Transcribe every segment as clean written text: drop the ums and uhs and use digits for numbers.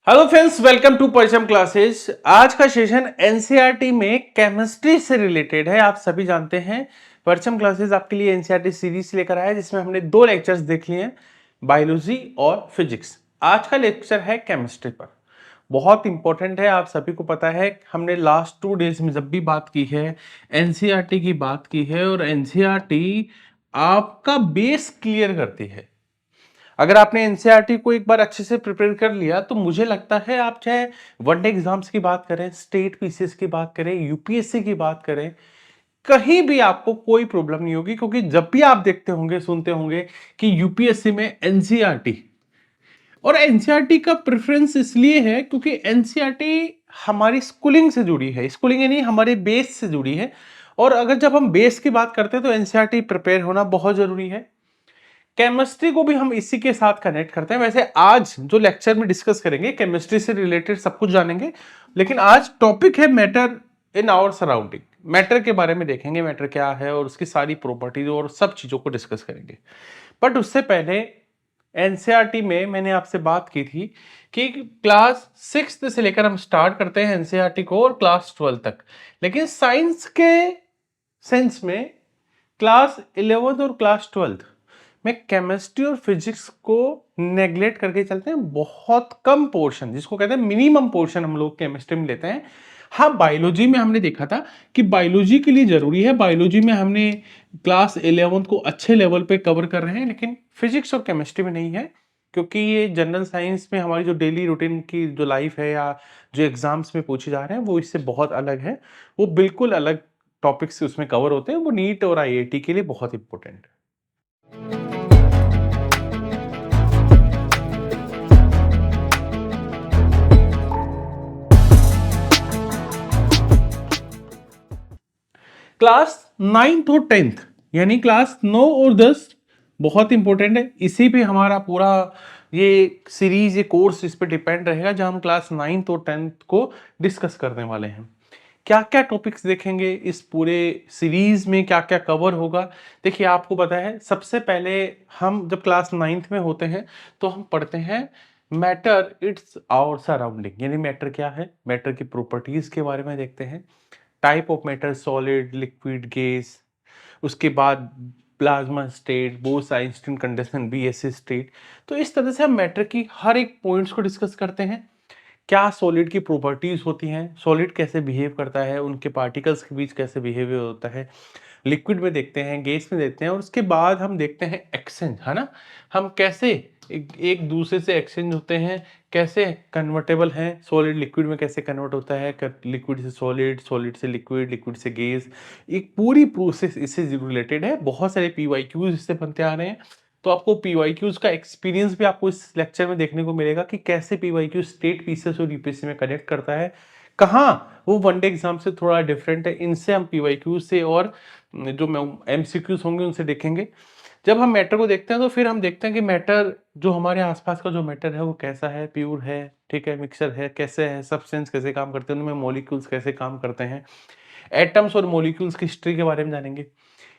Hello friends, welcome to Paricham classes. आज का session NCERT में केमिस्ट्री से रिलेटेड है। आप सभी जानते हैं परिचम क्लासेस आपके लिए एनसीईआरटी सीरीज लेकर आया है, जिसमें हमने दो लेक्चर्स देख लिए हैं, बायोलॉजी और फिजिक्स। आज का लेक्चर है केमिस्ट्री पर, बहुत इंपॉर्टेंट है। आप सभी को पता है, हमने लास्ट 2 डेज में जब भी बात की है एनसीईआरटी की बात की है, और एनसीईआरटी आपका बेस क्लियर करती है। अगर आपने एनसीईआरटी को एक बार अच्छे से प्रिपेयर कर लिया तो मुझे लगता है आप चाहे वनडे एग्जाम्स की बात करें, स्टेट पीसीएस की बात करें, यूपीएससी की बात करें, कहीं भी आपको कोई प्रॉब्लम नहीं होगी। क्योंकि जब भी आप देखते होंगे, सुनते होंगे कि यूपीएससी में एनसीईआरटी, और एनसीईआरटी का प्रेफरेंस इसलिए है क्योंकि एनसीईआरटी हमारी स्कूलिंग से जुड़ी है, स्कूलिंग यानी हमारे बेस से जुड़ी है। और अगर जब हम बेस की बात करते हैं तो एनसीईआरटी प्रिपेयर होना बहुत जरूरी है। केमिस्ट्री को भी हम इसी के साथ कनेक्ट करते हैं। वैसे आज जो लेक्चर में डिस्कस करेंगे केमिस्ट्री से रिलेटेड सब कुछ जानेंगे, लेकिन आज टॉपिक है matter in our surrounding. Matter के बारे में देखेंगे, मैटर क्या है और उसकी सारी प्रॉपर्टीज और सब चीजों को डिस्कस करेंगे। बट उससे पहले एनसीईआरटी में मैंने आपसे बात की थी कि क्लास 6 से लेकर हम स्टार्ट करते हैं एनसीईआरटी को और क्लास 12 तक, लेकिन साइंस के सेंस में क्लास 11 और क्लास 12 में केमिस्ट्री और फिजिक्स को नेग्लेक्ट करके चलते हैं। बहुत कम पोर्शन, जिसको कहते हैं मिनिमम पोर्शन, हम लोग केमिस्ट्री में लेते हैं। हाँ, बायोलॉजी में हमने देखा था कि बायोलॉजी के लिए जरूरी है, बायोलॉजी में हमने क्लास 11 को अच्छे लेवल पे कवर कर रहे हैं, लेकिन फिजिक्स और केमिस्ट्री में नहीं है। क्योंकि ये जनरल साइंस में हमारी जो डेली रूटीन की जो लाइफ है या जो एग्जाम्स में पूछे जा रहे हैं वो इससे बहुत अलग है। वो बिल्कुल अलग टॉपिक्स उसमें कवर होते हैं। वो नीट और आईआईटी के लिए बहुत इंपॉर्टेंट है। क्लास 9th और 10th यानी क्लास 9 और 10 बहुत इंपॉर्टेंट है। इसी पे हमारा पूरा ये सीरीज, ये कोर्स इस पे डिपेंड रहेगा, जहां हम क्लास 9th और 10th को डिस्कस करने वाले हैं। क्या क्या टॉपिक्स देखेंगे इस पूरे सीरीज में, क्या क्या कवर होगा। देखिए, आपको पता है सबसे पहले हम जब क्लास 9th में होते हैं तो हम पढ़ते हैं मैटर इट्स आवर सराउंडिंग, यानी मैटर क्या है, मैटर की प्रॉपर्टीज के बारे में देखते हैं। Type of matter, solid, liquid, gas. उसके बाद plasma state, Bose Einstein condition, BSc state. तो इस तरह से हम मैटर की हर एक पॉइंट्स को डिस्कस करते हैं। क्या सॉलिड की प्रॉपर्टीज होती हैं, सॉलिड कैसे बिहेव करता है, उनके पार्टिकल्स के बीच कैसे बिहेवियर होता है। लिक्विड में देखते हैं, गैस में देखते हैं, और उसके बाद हम देखते हैं एक्सचेंज, है ना। हम कैसे एक दूसरे से एक्सचेंज होते हैं, कैसे कन्वर्टेबल हैं, सॉलिड लिक्विड में कैसे कन्वर्ट होता है, लिक्विड से सॉलिड, सॉलिड से लिक्विड, लिक्विड से गैस। एक पूरी प्रोसेस इससे रिलेटेड है। बहुत सारे पीवाईक्यूज इससे बनते आ रहे हैं। तो आपको पीवाईक्यूज का एक्सपीरियंस भी आपको इस लेक्चर में देखने को मिलेगा कि कैसे पीवाईक्यू स्टेट पीसीएस और यूपीएससी में कनेक्ट करता है, कहाँ वो वनडे एग्जाम से थोड़ा डिफरेंट है। इनसे हम पीवाईक्यू से और जो एमसीक्यूज होंगे उनसे देखेंगे। जब हम मैटर को देखते हैं तो फिर हम देखते हैं कि मैटर, जो हमारे आसपास का जो मैटर है वो कैसा है, प्योर है, ठीक है, मिक्सर है, कैसे है, सब्सटेंस कैसे काम करते हैं, उनमें मॉलिक्यूल्स कैसे काम करते हैं। एटम्स और मॉलिक्यूल्स की हिस्ट्री के बारे में जानेंगे,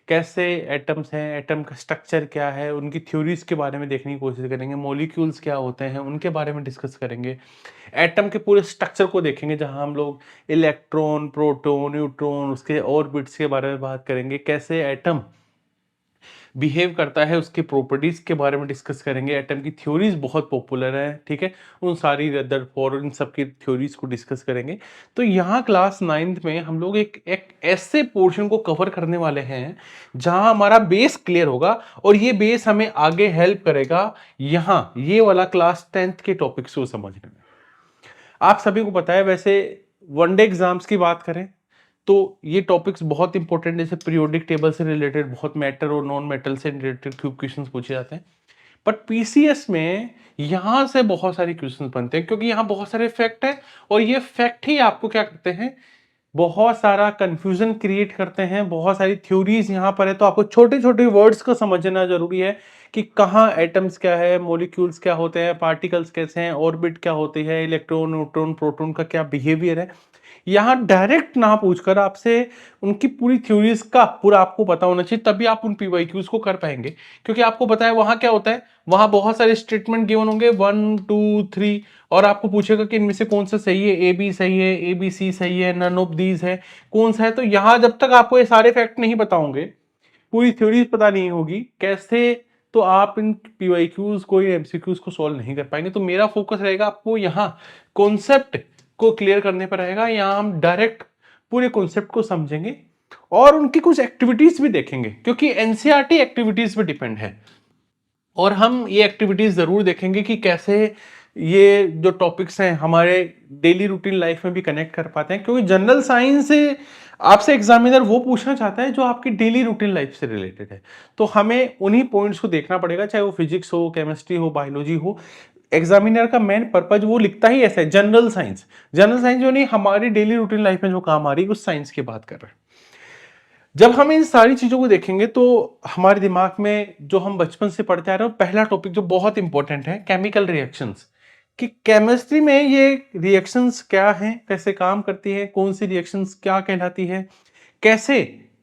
कैसे एटम्स हैं, एटम का स्ट्रक्चर क्या है, उनकी थ्योरीज के बारे में देखने की कोशिश करेंगे। मॉलिक्यूल्स क्या होते हैं उनके बारे में डिस्कस करेंगे। एटम के पूरे स्ट्रक्चर को देखेंगे, जहां हम लोग इलेक्ट्रॉन, प्रोटॉन, न्यूट्रॉन, उसके ऑर्बिट्स के बारे में बात करेंगे। कैसे एटम बिहेव करता है, उसकी प्रॉपर्टीज के बारे में डिस्कस करेंगे। एटम की थ्योरीज बहुत पॉपुलर है, ठीक है, उन सारी रदर फॉर इन सब की थ्योरीज को डिस्कस करेंगे। तो यहाँ क्लास 9th में हम लोग एक ऐसे पोर्शन को कवर करने वाले हैं जहां हमारा बेस क्लियर होगा, और ये बेस हमें आगे हेल्प करेगा यहाँ ये वाला क्लास 10th के टॉपिक्स को समझने में। आप सभी को पता है, वैसे वनडे एग्जाम्स की बात करें तो ये टॉपिक्स बहुत इंपॉर्टेंट, जैसे पीरियोडिक टेबल से रिलेटेड बहुत मैटर और नॉन मेटल से रिलेटेड क्वेश्चंस पूछे जाते हैं। बट पीसीएस में यहां से बहुत सारे क्वेश्चंस बनते हैं, क्योंकि यहां बहुत सारे फैक्ट है, और ये फैक्ट ही आपको क्या करते हैं, बहुत सारा कंफ्यूजन क्रिएट करते हैं। बहुत सारी थ्योरीज यहाँ पर है, तो आपको छोटे छोटे वर्ड्स को समझना जरूरी है कि कहाँ एटम्स क्या है, मॉलिक्यूल्स क्या होते हैं, पार्टिकल्स कैसे हैं, ऑर्बिट क्या होती है, इलेक्ट्रॉन, न्यूट्रॉन, प्रोटॉन का क्या बिहेवियर है। यहाँ डायरेक्ट ना पूछकर आपसे उनकी पूरी थ्योरीज का पूरा आपको पता होना चाहिए, तभी आप उन पीवाईक्यूज को कर पाएंगे। क्योंकि आपको पता है वहां क्या होता है, वहां बहुत सारे स्टेटमेंट गिवन होंगे 1 2 3, और आपको पूछेगा कि इनमें से कौन सा सही है, ए बी सही है, ए बी सी सही है, नन ऑफ दीज है, कौन सा है। तो यहाँ जब तक आपको ये सारे फैक्ट नहीं पता होंगे, पूरी थ्योरी पता नहीं होगी कैसे, तो आप इन पीवाईक्यूज को या एमसीक्यूज को सॉल्व नहीं कर पाएंगे। तो मेरा फोकस रहेगा आपको यहाँ कॉन्सेप्ट को क्लियर करने पर रहेगा। यहाँ हम डायरेक्ट पूरे कॉन्सेप्ट को समझेंगे और उनकी कुछ एक्टिविटीज भी देखेंगे, क्योंकि एनसीईआरटी एक्टिविटीज पे डिपेंड है। और हम ये एक्टिविटीज जरूर देखेंगे कि कैसे ये जो टॉपिक्स हैं हमारे डेली रूटीन लाइफ में भी कनेक्ट कर पाते हैं। क्योंकि जनरल साइंस से आपसे एग्जामिनर वो पूछना चाहता है जो आपकी डेली रूटीन लाइफ से रिलेटेड है। तो हमें उन्हीं पॉइंट्स को देखना पड़ेगा, चाहे वो फिजिक्स हो, केमिस्ट्री हो, बायोलॉजी हो। एग्जामिनर का मेन पर्पज वो लिखता ही ऐसा है, जनरल साइंस। जनरल साइंस जो नहीं हमारी डेली रूटीन लाइफ में जो काम आ रही है उस साइंस की बात कर रहे हैं। जब हम इन सारी चीजों को देखेंगे तो हमारे दिमाग में जो हम बचपन से पढ़ते आ रहे हैं, पहला टॉपिक जो बहुत इंपॉर्टेंट है, केमिकल रिएक्शंस। कि केमिस्ट्री में ये रिएक्शंस क्या हैं, कैसे काम करती है, कौन सी रिएक्शंस क्या कहलाती है, कैसे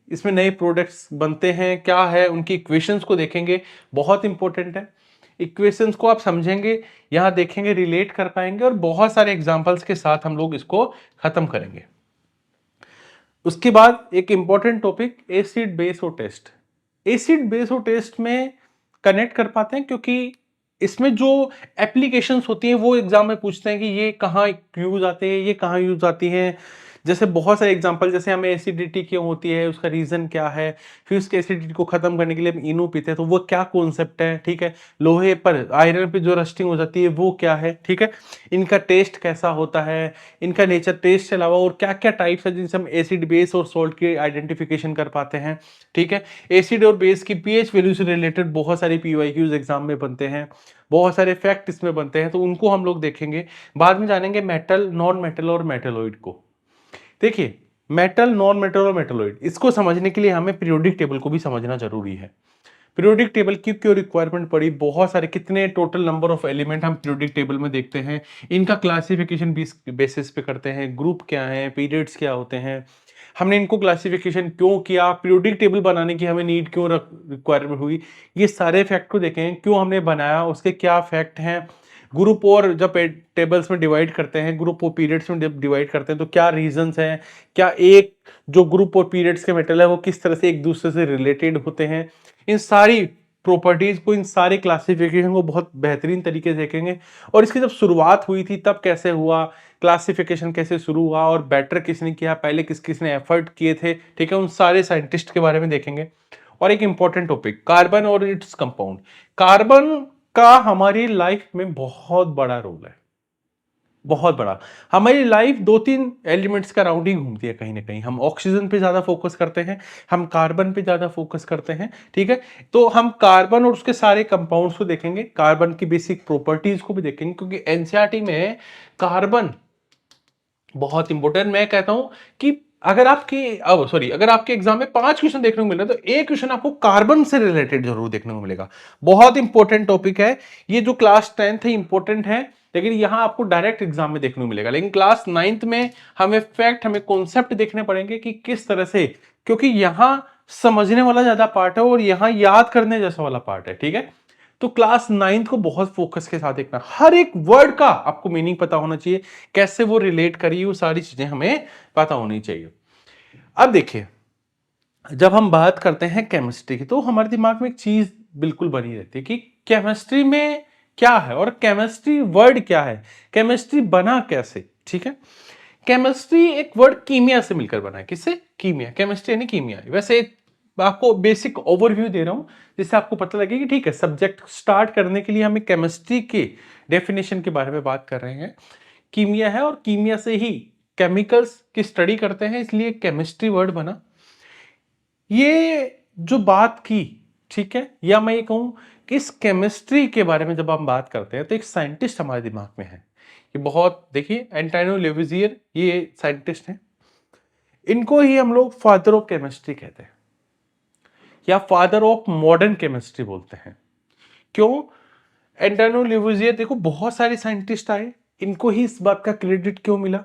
इसमें नए प्रोडक्ट्स बनते हैं, क्या है, उनकी इक्वेशंस को देखेंगे, बहुत इंपॉर्टेंट है। इक्वेशंस को आप समझेंगे, यहां देखेंगे, रिलेट कर पाएंगे, और बहुत सारे एग्जांपल्स के साथ हम लोग इसको खत्म करेंगे। उसके बाद एक इंपॉर्टेंट टॉपिक एसिड बेस और टेस्ट। एसिड बेस और टेस्ट में कनेक्ट कर पाते हैं, क्योंकि इसमें जो एप्लीकेशंस होती हैं वो एग्जाम में पूछते हैं कि ये कहाँ यूज आते हैं, ये कहाँ यूज आती हैं। जैसे बहुत सारे एग्जांपल, जैसे हमें एसिडिटी क्यों होती है, उसका रीजन क्या है, फिर उसके एसिडिटी को खत्म करने के लिए हम इनो पीते हैं, तो वो क्या कॉन्सेप्ट है, ठीक है। लोहे पर, आयरन पे जो रस्टिंग हो जाती है वो क्या है, ठीक है। इनका टेस्ट कैसा होता है, इनका नेचर, टेस्ट के अलावा और क्या क्या टाइप्स है जिनसे हम एसिड बेस और सॉल्ट की आइडेंटिफिकेशन कर पाते हैं, ठीक है। एसिड और बेस की पीएच वैल्यू से रिलेटेड बहुत सारे पीवाईक्यूज एग्जाम में बनते हैं, बहुत सारे फैक्ट इसमें बनते हैं, तो उनको हम लोग देखेंगे। बाद में जानेंगे मेटल, नॉन मेटल और मेटलॉइड को। देखिए, मेटल, नॉन मेटल और मेटलॉइड, इसको समझने के लिए हमें पीरियोडिक टेबल को भी समझना जरूरी है। पीरियोडिक टेबल की क्यों रिक्वायरमेंट पड़ी, बहुत सारे, कितने टोटल नंबर ऑफ एलिमेंट हम पीरियोडिक टेबल में देखते हैं, इनका क्लासिफिकेशन बेसिस पे करते हैं, ग्रुप क्या है, पीरियड्स क्या होते हैं, हमने इनको क्लासिफिकेशन क्यों किया, पीरियोडिक टेबल बनाने की हमें नीड क्यों रिक्वायरमेंट हुई, ये सारे फैक्ट को देखें, क्यों हमने बनाया, उसके क्या फैक्ट हैं। ग्रुप और जब टेबल्स में डिवाइड करते हैं, ग्रुप और पीरियड्स में डिवाइड करते हैं, तो क्या रीजंस हैं, क्या एक जो ग्रुप और पीरियड्स के मेटल है वो किस तरह से एक दूसरे से रिलेटेड होते हैं। इन सारी प्रॉपर्टीज को, इन सारे क्लासिफिकेशन को बहुत बेहतरीन तरीके से देखेंगे। और इसकी जब शुरुआत हुई थी तब कैसे हुआ, क्लासिफिकेशन कैसे शुरू हुआ, और बेटर किसने किया, पहले किस किसने एफर्ट किए थे, ठीक है, उन सारे साइंटिस्ट के बारे में देखेंगे। और एक इंपॉर्टेंट टॉपिक, कार्बन और इट्स कंपाउंड। कार्बन का हमारी लाइफ में बहुत बड़ा रोल है, बहुत बड़ा। हमारी लाइफ दो तीन एलिमेंट्स का राउंड ही घूमती है कहीं ना कहीं। हम ऑक्सीजन पे ज्यादा फोकस करते हैं, हम कार्बन पे ज्यादा फोकस करते हैं, ठीक है। तो हम कार्बन और उसके सारे कंपाउंड्स को देखेंगे, कार्बन की बेसिक प्रॉपर्टीज को भी देखेंगे, क्योंकि एनसीईआरटी में कार्बन बहुत इंपॉर्टेंट। मैं कहता हूं कि अगर आपके, अब सॉरी, अगर आपके एग्जाम में 5 क्वेश्चन देखने को मिल रहे हैं तो एक क्वेश्चन आपको कार्बन से रिलेटेड जरूर देखने को मिलेगा। बहुत इंपॉर्टेंट टॉपिक है ये, जो क्लास 10th है इंपॉर्टेंट है, लेकिन यहां आपको डायरेक्ट एग्जाम में देखने को मिलेगा। लेकिन क्लास 9th में हमें फैक्ट, हमें कॉन्सेप्ट देखने पड़ेंगे कि किस तरह से, क्योंकि यहां समझने वाला ज्यादा पार्ट है और यहां याद करने जैसा वाला पार्ट है, ठीक है। तो क्लास 9th को बहुत फोकस के साथ देखना, हर एक वर्ड का आपको मीनिंग पता होना चाहिए, कैसे वो रिलेट करिए, वो सारी चीजें हमें पता होनी चाहिए। अब देखिए, जब हम बात करते हैं केमिस्ट्री की, तो हमारे दिमाग में एक चीज बिल्कुल बनी रहती है कि केमिस्ट्री में क्या है और केमिस्ट्री वर्ड क्या है, केमिस्ट्री बना कैसे, ठीक है। केमिस्ट्री एक वर्ड कीमिया से मिलकर बना है, किससे, कीमिया, केमिस्ट्री यानी कीमिया। वैसे आपको बेसिक ओवरव्यू दे रहा हूं जिससे आपको पता लगे कि ठीक है, सब्जेक्ट स्टार्ट करने के लिए हमें केमिस्ट्री के डेफिनेशन के बारे में बात कर रहे हैं। कीमिया है और कीमिया से ही केमिकल्स की स्टडी करते हैं, इसलिए केमिस्ट्री वर्ड बना। ये जो बात की, ठीक है, या मैं ये कहूं कि इस केमिस्ट्री के बारे में जब हम बात करते हैं तो एक साइंटिस्ट हमारे दिमाग में है, ये बहुत, देखिए, एंटोनियो लेविजियर, ये साइंटिस्ट हैं। इनको ही हम लोग फादर ऑफ केमिस्ट्री कहते हैं या फादर ऑफ मॉडर्न केमिस्ट्री बोलते हैं। क्यों? एंटोनियो लेवोजियर, देखो बहुत सारे साइंटिस्ट आए, इनको ही इस बात का क्रेडिट क्यों मिला?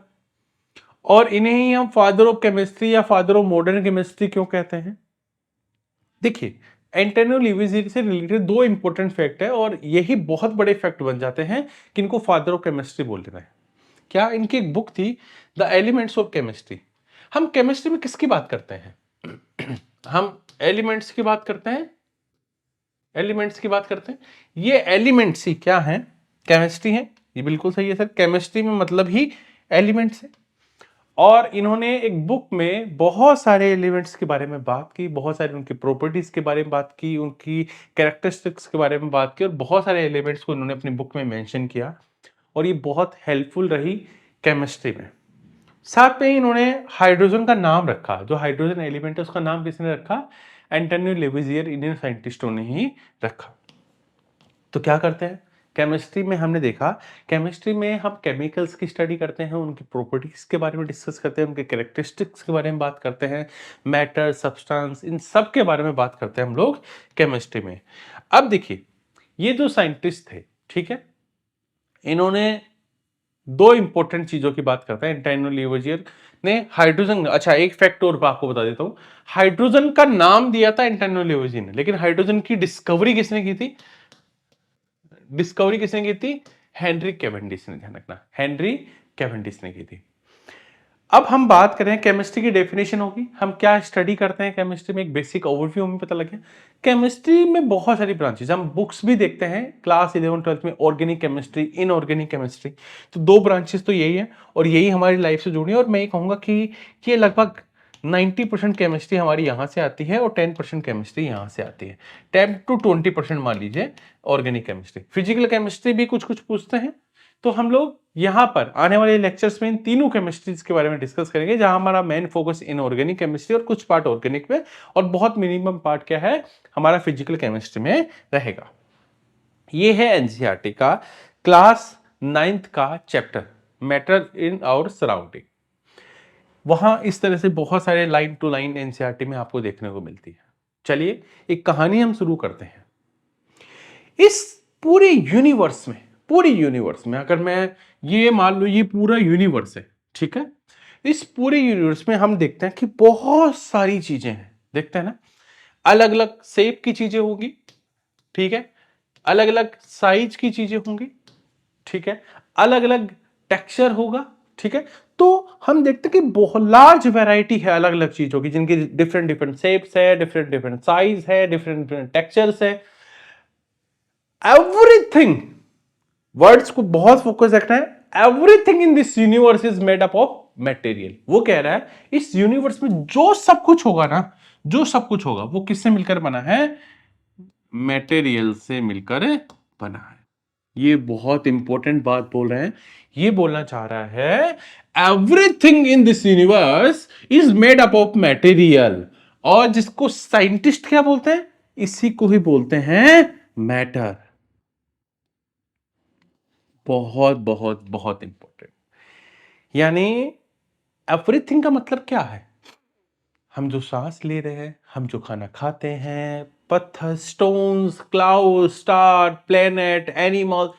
और इन्हें ही हम फादर ऑफ केमिस्ट्री या फादर ऑफ मॉडर्न केमिस्ट्री क्यों कहते हैं? देखिए, एंटोनियो लेवोजियर से रिलेटेड दो इंपॉर्टेंट फैक्ट है और यही बहुत बड़े फैक्ट बन जाते हैं कि इनको फादर ऑफ केमिस्ट्री बोल देना है। क्या? इनकी एक बुक थी, द एलिमेंट्स ऑफ केमिस्ट्री। हम केमिस्ट्री में किसकी बात करते हैं? हम एलिमेंट्स की बात करते हैं, एलिमेंट्स की बात करते हैं। ये एलिमेंट्स ही क्या है? केमिस्ट्री है। ये बिल्कुल सही है सर, केमिस्ट्री में मतलब ही एलिमेंट्स है। और इन्होंने एक बुक में बहुत सारे एलिमेंट्स के बारे में बात की, बहुत सारी उनकी प्रॉपर्टीज के बारे में बात की, उनकी कैरेक्टरिस्टिक्स के बारे में बात की और बहुत सारे एलिमेंट्स को इन्होंने अपनी बुक में मेंशन किया और ये बहुत हेल्पफुल रही केमिस्ट्री में। साथ में इन्होंने हाइड्रोजन का नाम रखा, जो हाइड्रोजन एलिमेंट है उसका नाम किसने रखा? एंटोनियो लेवोजियर, इंडियन साइंटिस्टों ने ही रखा। तो क्या करते हैं केमिस्ट्री में? हमने देखा केमिस्ट्री में हम केमिकल्स की स्टडी करते हैं, उनकी प्रॉपर्टीज के बारे में डिस्कस करते हैं, उनके कैरेक्टरिस्टिक्स के बारे में बात करते हैं, मैटर, सब्सटेंस, इन सब के बारे में बात करते हैं हम लोग केमिस्ट्री में। अब देखिए, ये जो साइंटिस्ट थे, ठीक है, इन्होंने दो इंपॉर्टेंट चीजों की बात करते हैं। एंटोनियो लेवोजियर ने हाइड्रोजन, अच्छा एक फैक्ट और आपको बता देता हूं, हाइड्रोजन का नाम दिया था एंटोनियो लेवोजियर ने, लेकिन हाइड्रोजन की डिस्कवरी किसने की थी? डिस्कवरी किसने की थी? हेनरी कैवेंडिश ने, ध्यान रखना, हेनरी कैवेंडिश ने की थी। अब हम बात करें, केमिस्ट्री की डेफिनेशन होगी, हम क्या स्टडी करते हैं केमिस्ट्री में, एक बेसिक ओवरव्यू हमें पता लग गया। केमिस्ट्री में बहुत सारी ब्रांचेस, हम बुक्स भी देखते हैं क्लास 11 12 में, ऑर्गेनिक केमिस्ट्री, इनऑर्गेनिक केमिस्ट्री, तो दो ब्रांचेस तो यही है और यही हमारी लाइफ से जुड़ी है। और मैं ये कहूंगा कि ये लगभग 90% केमिस्ट्री हमारी यहाँ से आती है और 10% केमिस्ट्री यहाँ से आती है, 10 to 20% मान लीजिए ऑर्गेनिक केमिस्ट्री। फिजिकल केमिस्ट्री भी कुछ कुछ पूछते हैं, तो हम लोग यहाँ पर आने वाले लेक्चर्स में इन तीनों केमिस्ट्रीज के बारे में डिस्कस करेंगे, जहां हमारा मेन फोकस इनऑर्गेनिक केमिस्ट्री और कुछ पार्ट ऑर्गेनिक में और बहुत मिनिमम पार्ट क्या है हमारा फिजिकल केमिस्ट्री में रहेगा। ये है एनसीईआरटी का क्लास 9th का chapter, matter in our surrounding. वहां इस तरह से बहुत सारे लाइन टू लाइन एनसीईआरटी में आपको देखने को मिलती है। चलिए एक कहानी हम शुरू करते हैं। इस पूरे यूनिवर्स में, पूरी यूनिवर्स में अगर मैं ये मान लो ये पूरा यूनिवर्स है, ठीक है, इस पूरे यूनिवर्स में हम देखते हैं कि बहुत सारी चीजें हैं, देखते हैं ना, अलग अलग शेप की चीजें होंगी, ठीक है, अलग अलग साइज की चीजें होंगी, ठीक है, अलग अलग टेक्सचर होगा, ठीक है। तो हम देखते हैं कि बहुत लार्ज वैरायटी है अलग अलग चीजों की, जिनकी डिफरेंट डिफरेंट शेप्स है, डिफरेंट डिफरेंट साइज है, डिफरेंट डिफरेंट टेक्सचर्स है, एवरीथिंग, वर्ड्स को बहुत फोकस रखना है, everything in this universe is made up of material. वो कह रहा है इस यूनिवर्स में जो सब कुछ होगा ना, जो सब कुछ होगा वो किससे मिलकर बना है? मटेरियल से मिलकर बना है। ये बहुत इंपॉर्टेंट बात बोल रहे हैं, ये बोलना चाह रहा है everything in this universe is made up of material. और जिसको साइंटिस्ट क्या बोलते हैं? इसी को ही बोलते हैं मैटर। बहुत बहुत बहुत इंपॉर्टेंट। यानी एवरीथिंग का मतलब क्या है? हम जो सांस ले रहे हैं, हम जो खाना खाते हैं, पत्थर, stones, cloud, star, planet, animal,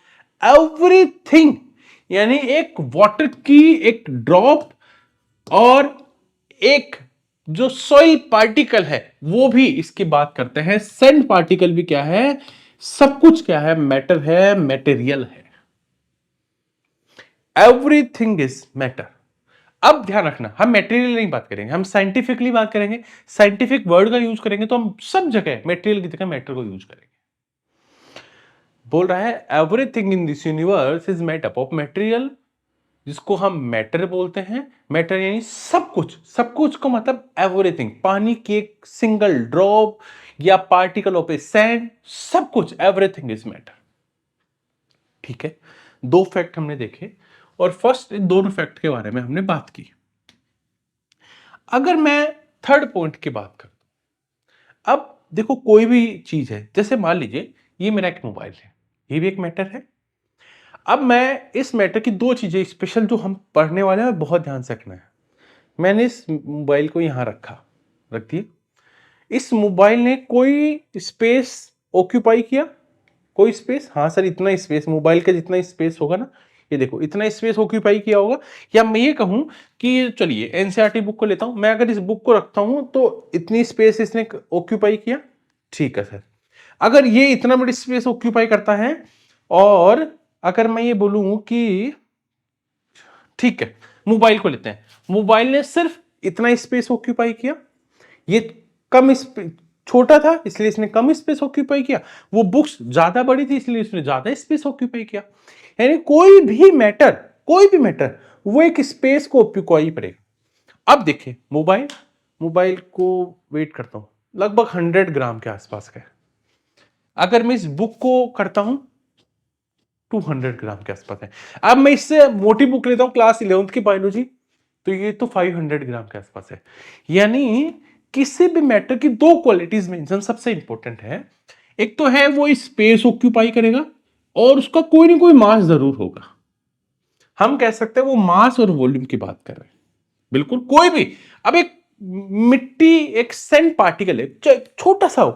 everything. यानी एक वाटर की एक ड्रॉप और एक जो सॉइल पार्टिकल है वो भी इसकी बात करते हैं, सैंड पार्टिकल भी क्या है? सब कुछ क्या है? मैटर है, मटेरियल है। Everything is matter. अब ध्यान रखना, हम मटेरियल नहीं बात करेंगे, हम साइंटिफिकली बात करेंगे, साइंटिफिक वर्ड का यूज करेंगे, तो हम सब जगह मटेरियल की जगह मैटर को यूज करेंगे। बोल रहा है everything in this universe is made up of material, जिसको हम मैटर बोलते हैं। मैटर यानी सब कुछ, सब कुछ को मतलब एवरीथिंग, पानी की एक सिंगल ड्रॉप या पार्टिकल ऑफ ए सैंड, सब कुछ, एवरीथिंग इज मैटर। ठीक है, दो फैक्ट हमने देखे और फर्स्ट इन दोनों फैक्ट के बारे में हमने बात की। अगर मैं थर्ड पॉइंट की बात करूं, अब देखो कोई भी चीज है, जैसे मान लीजिए ये मेरा एक मोबाइल है, ये भी एक मैटर है। अब मैं इस मैटर की दो चीजें स्पेशल जो हम पढ़ने वाले हैं बहुत ध्यान से रखना है। मैंने इस मोबाइल को यहां रखा, रख दिया, इस मोबाइल ने कोई स्पेस ऑक्यूपाई किया? कोई स्पेस? हाँ सर, इतना स्पेस, मोबाइल का जितना स्पेस होगा ना, ये देखो इतना स्पेस ऑक्यूपाई किया होगा। या मैं ये कहूँ कि चलिए एनसीईआरटी बुक को लेता हूँ, मैं अगर इस बुक को रखता हूँ तो इतनी स्पेस इसने ऑक्यूपाई किया, ठीक है सर। अगर ये इतना बड़ी स्पेस ऑक्यूपाई करता है, और अगर मैं ये बोलूं कि ठीक है, मोबाइल को लेते हैं, मोबाइल ने सिर्फ इतना स्पेस ऑक्यूपाई किया, ये कम छोटा था इसलिए इसने कम स्पेस ऑक्यूपाई किया, वो बुक्स ज्यादा बड़ी थी इसलिए इसने ज्यादा स्पेस ऑक्यूपाई किया। यानी कोई भी मैटर वो एक स्पेस को ऑक्यूपाई करेगा। अब देखिए मोबाइल, मोबाइल को वेट करता हूं लगभग 100 ग्राम के आसपास का है। अगर मैं इस बुक को करता हूं 200 ग्राम के आसपास है। अब मैं इससे मोटी बुक लेता हूं क्लास 11th की बायोलॉजी, तो ये तो 500 ग्राम के आसपास है। यानी किसी भी मैटर की दो क्वालिटीज मेंशन सबसे इंपॉर्टेंट है, एक तो है वो स्पेस ऑक्यूपाई करेगा और उसका कोई ना कोई मास जरूर होगा। हम कह सकते हैं वो मास और वॉल्यूम की बात कर रहे हैं, बिल्कुल कोई भी। अब एक मिट्टी, एक सेंट पार्टिकल है, चाहे छोटा सा हो,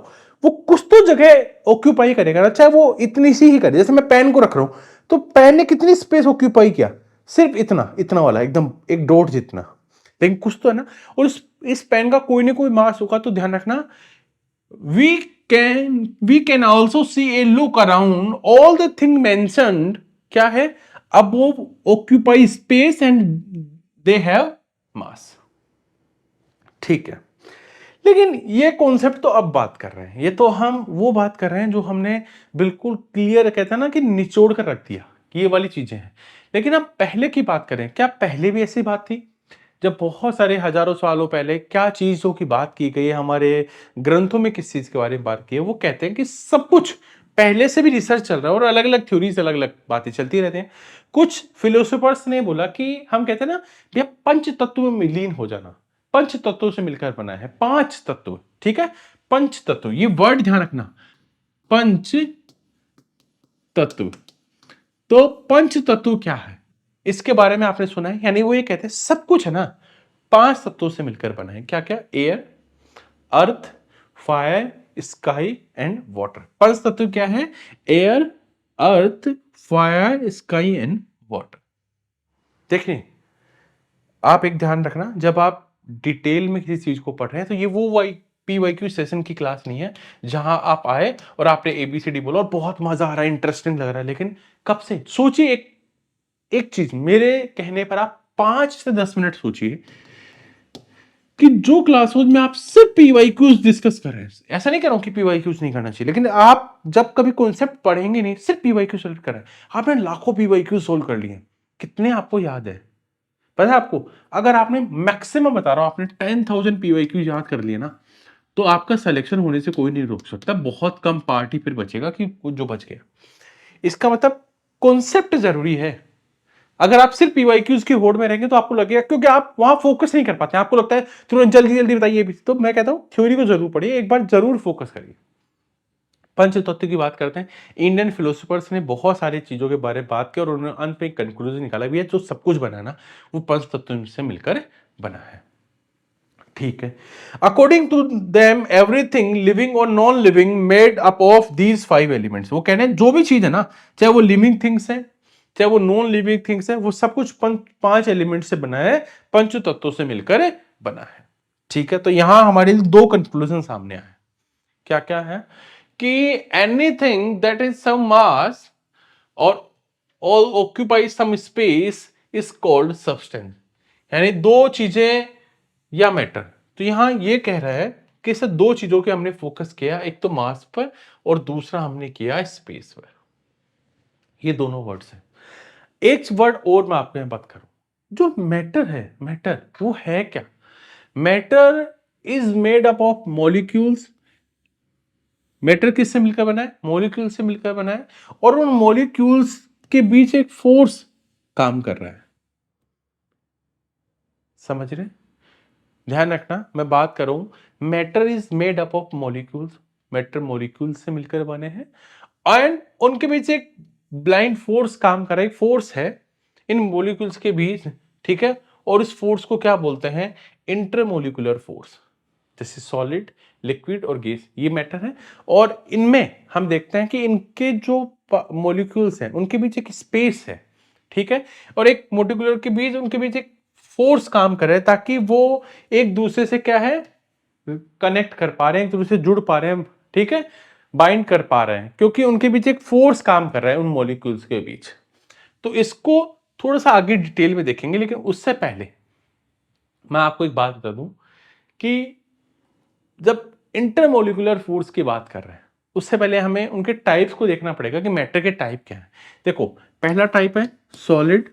वो कुछ तो जगह ऑक्यूपाई करेगा ना, चाहे वो इतनी सी ही करे। जैसे मैं पेन को रख रहा हूं, तो पेन ने कितनी स्पेस ऑक्यूपाई किया? सिर्फ इतना, इतना वाला एकदम एक डॉट जितना, लेकिन कुछ तो है ना। और इस पेन का कोई ना कोई मास होगा, तो ध्यान रखना, we we can also see a look around all the thing mentioned क्या है, above occupy space and they have mass। ठीक है, लेकिन ये कॉन्सेप्ट तो अब बात कर रहे हैं, ये तो हम वो बात कर रहे हैं जो हमने बिल्कुल क्लियर कहते हैं ना कि निचोड़ कर रख दिया कि ये वाली चीजें हैं। लेकिन अब पहले की बात करें, क्या पहले भी ऐसी बात थी? जब बहुत सारे हजारों सालों पहले क्या चीजों की बात की गई है, हमारे ग्रंथों में किस चीज के बारे में बात की है, वो कहते हैं कि सब कुछ पहले से भी रिसर्च चल रहा है और अलग अलग थ्योरीज, अलग अलग बातें चलती रहती हैं। कुछ फिलोसोफर्स ने बोला कि हम कहते हैं ना भैया पंच तत्व में लीन हो जाना, पंच तत्वों से मिलकर बना है, पांच तत्व, ठीक है, पंच तत्व, ये वर्ड ध्यान रखना, पंच तत्व। तो पंच तत्व क्या है, इसके बारे में आपने सुना है? यानी वो ये कहते हैं सब कुछ है ना पांच तत्वों से मिलकर बना है। क्या क्या? Air, earth, fire, sky and water. पंच तत्व क्या है? Air, earth, fire, sky and water. देखिए, आप एक ध्यान रखना, जब आप डिटेल में किसी चीज को पढ़ रहे हैं तो ये वो PYQ सेशन की क्लास नहीं है जहां आप आए और आपने ABCD बोला और बहुत मजा आ रहा है, इंटरेस्टिंग लग रहा है। लेकिन कब से सोचिए, एक चीज मेरे कहने पर आप 5 से 10 मिनट सोचिए कि जो क्लासरूम में आप सिर्फ पीवाईक्यूज डिस्कस कर रहे हैं। ऐसा नहीं कह रहा हूं कि पीवाईक्यूज नहीं करना चाहिए, लेकिन आप जब कभी कॉन्सेप्ट पढ़ेंगे नहीं, सिर्फ पीवाईक्यू सोल्व कर रहे हैं, आपने लाखों पीवाईक्यू सोल्व कर लिए, कितने आपको याद है पता है आपको? अगर आपने मैक्सिमम बता रहा हूं आपने 10,000 पीवाईक्यू याद कर लिए ना, तो आपका सिलेक्शन होने से कोई नहीं रोक सकता। बहुत कम पार्टी फिर बचेगा कि जो बच गया। इसका मतलब कॉन्सेप्ट जरूरी है। अगर आप सिर्फ पीवाईक्यूज की होड़ में रहेंगे तो आपको लगेगा, क्योंकि आप वहां फोकस नहीं कर पाते, आपको लगता है तुरंत जल्दी जल्दी बताइए। तो मैं कहता हूं थ्योरी को जरूर पढ़िए, एक बार जरूर फोकस करिए। पंचतत्व की बात करते हैं। इंडियन फिलोसोफर्स ने बहुत सारी चीजों के बारे में बात की और उन्होंने अंत में एक कंक्लूजन निकाला भी है, जो सब कुछ बना ना वो पंचतत्व से मिलकर बना है। ठीक है, according to them everything living और non living made up of these 5 elements. वो कह रहे हैं जो भी चीज है ना, चाहे वो लिविंग थिंग्स है चाहे वो नॉन लिविंग थिंग्स है, वो सब कुछ पांच एलिमेंट से बना है, पंच तत्वों से मिलकर बना है। ठीक है, तो यहां हमारे दो कंक्लूजन सामने आए। क्या क्या है कि anything that is some mass और occupy some space is called substance. यानी दो चीजें या मैटर। तो यहां ये कह रहा है कि इस दो चीजों के हमने फोकस किया, एक तो मास पर और दूसरा हमने किया स्पेस पर। ये दोनों वर्ड्स हैं। एक वर्ड और मैं आपके बात करूं, जो मैटर है, मैटर वो है क्या? Matter is made up of molecules. Matter किससे मिलकर बना है? मॉलिक्यूल से मिलकर बना है, और उन मॉलिक्यूल्स के बीच एक फोर्स काम कर रहा है। समझ रहे? ध्यान रखना, मैं बात कर रहा हूं matter is made up of molecules, matter molecule से मिलकर बने हैं एंड उनके बीच एक ब्लाइंड फोर्स काम कर रहा है, फोर्स है इन मॉलिक्यूल्स के बीच। ठीक है, और इस फोर्स को क्या बोलते हैं? Intermolecular force. जैसे सॉलिड, लिक्विड और गैस, ये मैटर है। और इनमें हम देखते हैं कि इनके जो मॉलिक्यूल्स हैं उनके बीच एक स्पेस है, ठीक है, और एक मॉलिक्यूल के बीच उनके बीच एक फोर्स काम कर रहा है ताकि वो एक दूसरे से क्या है, कनेक्ट कर पा रहे हैं, एक दूसरे से जुड़ पा रहे हैं, ठीक है, बाइंड कर पा रहे हैं, क्योंकि उनके बीच एक फोर्स काम कर रहा है उन मॉलिक्यूल्स के बीच। तो इसको थोड़ा सा आगे डिटेल में देखेंगे, लेकिन उससे पहले मैं आपको एक बात बता दूं कि जब इंटरमोलिकुलर फोर्स की बात कर रहे हैं उससे पहले हमें उनके टाइप्स को देखना पड़ेगा कि मैटर के टाइप क्या है। देखो, पहला टाइप है सॉलिड,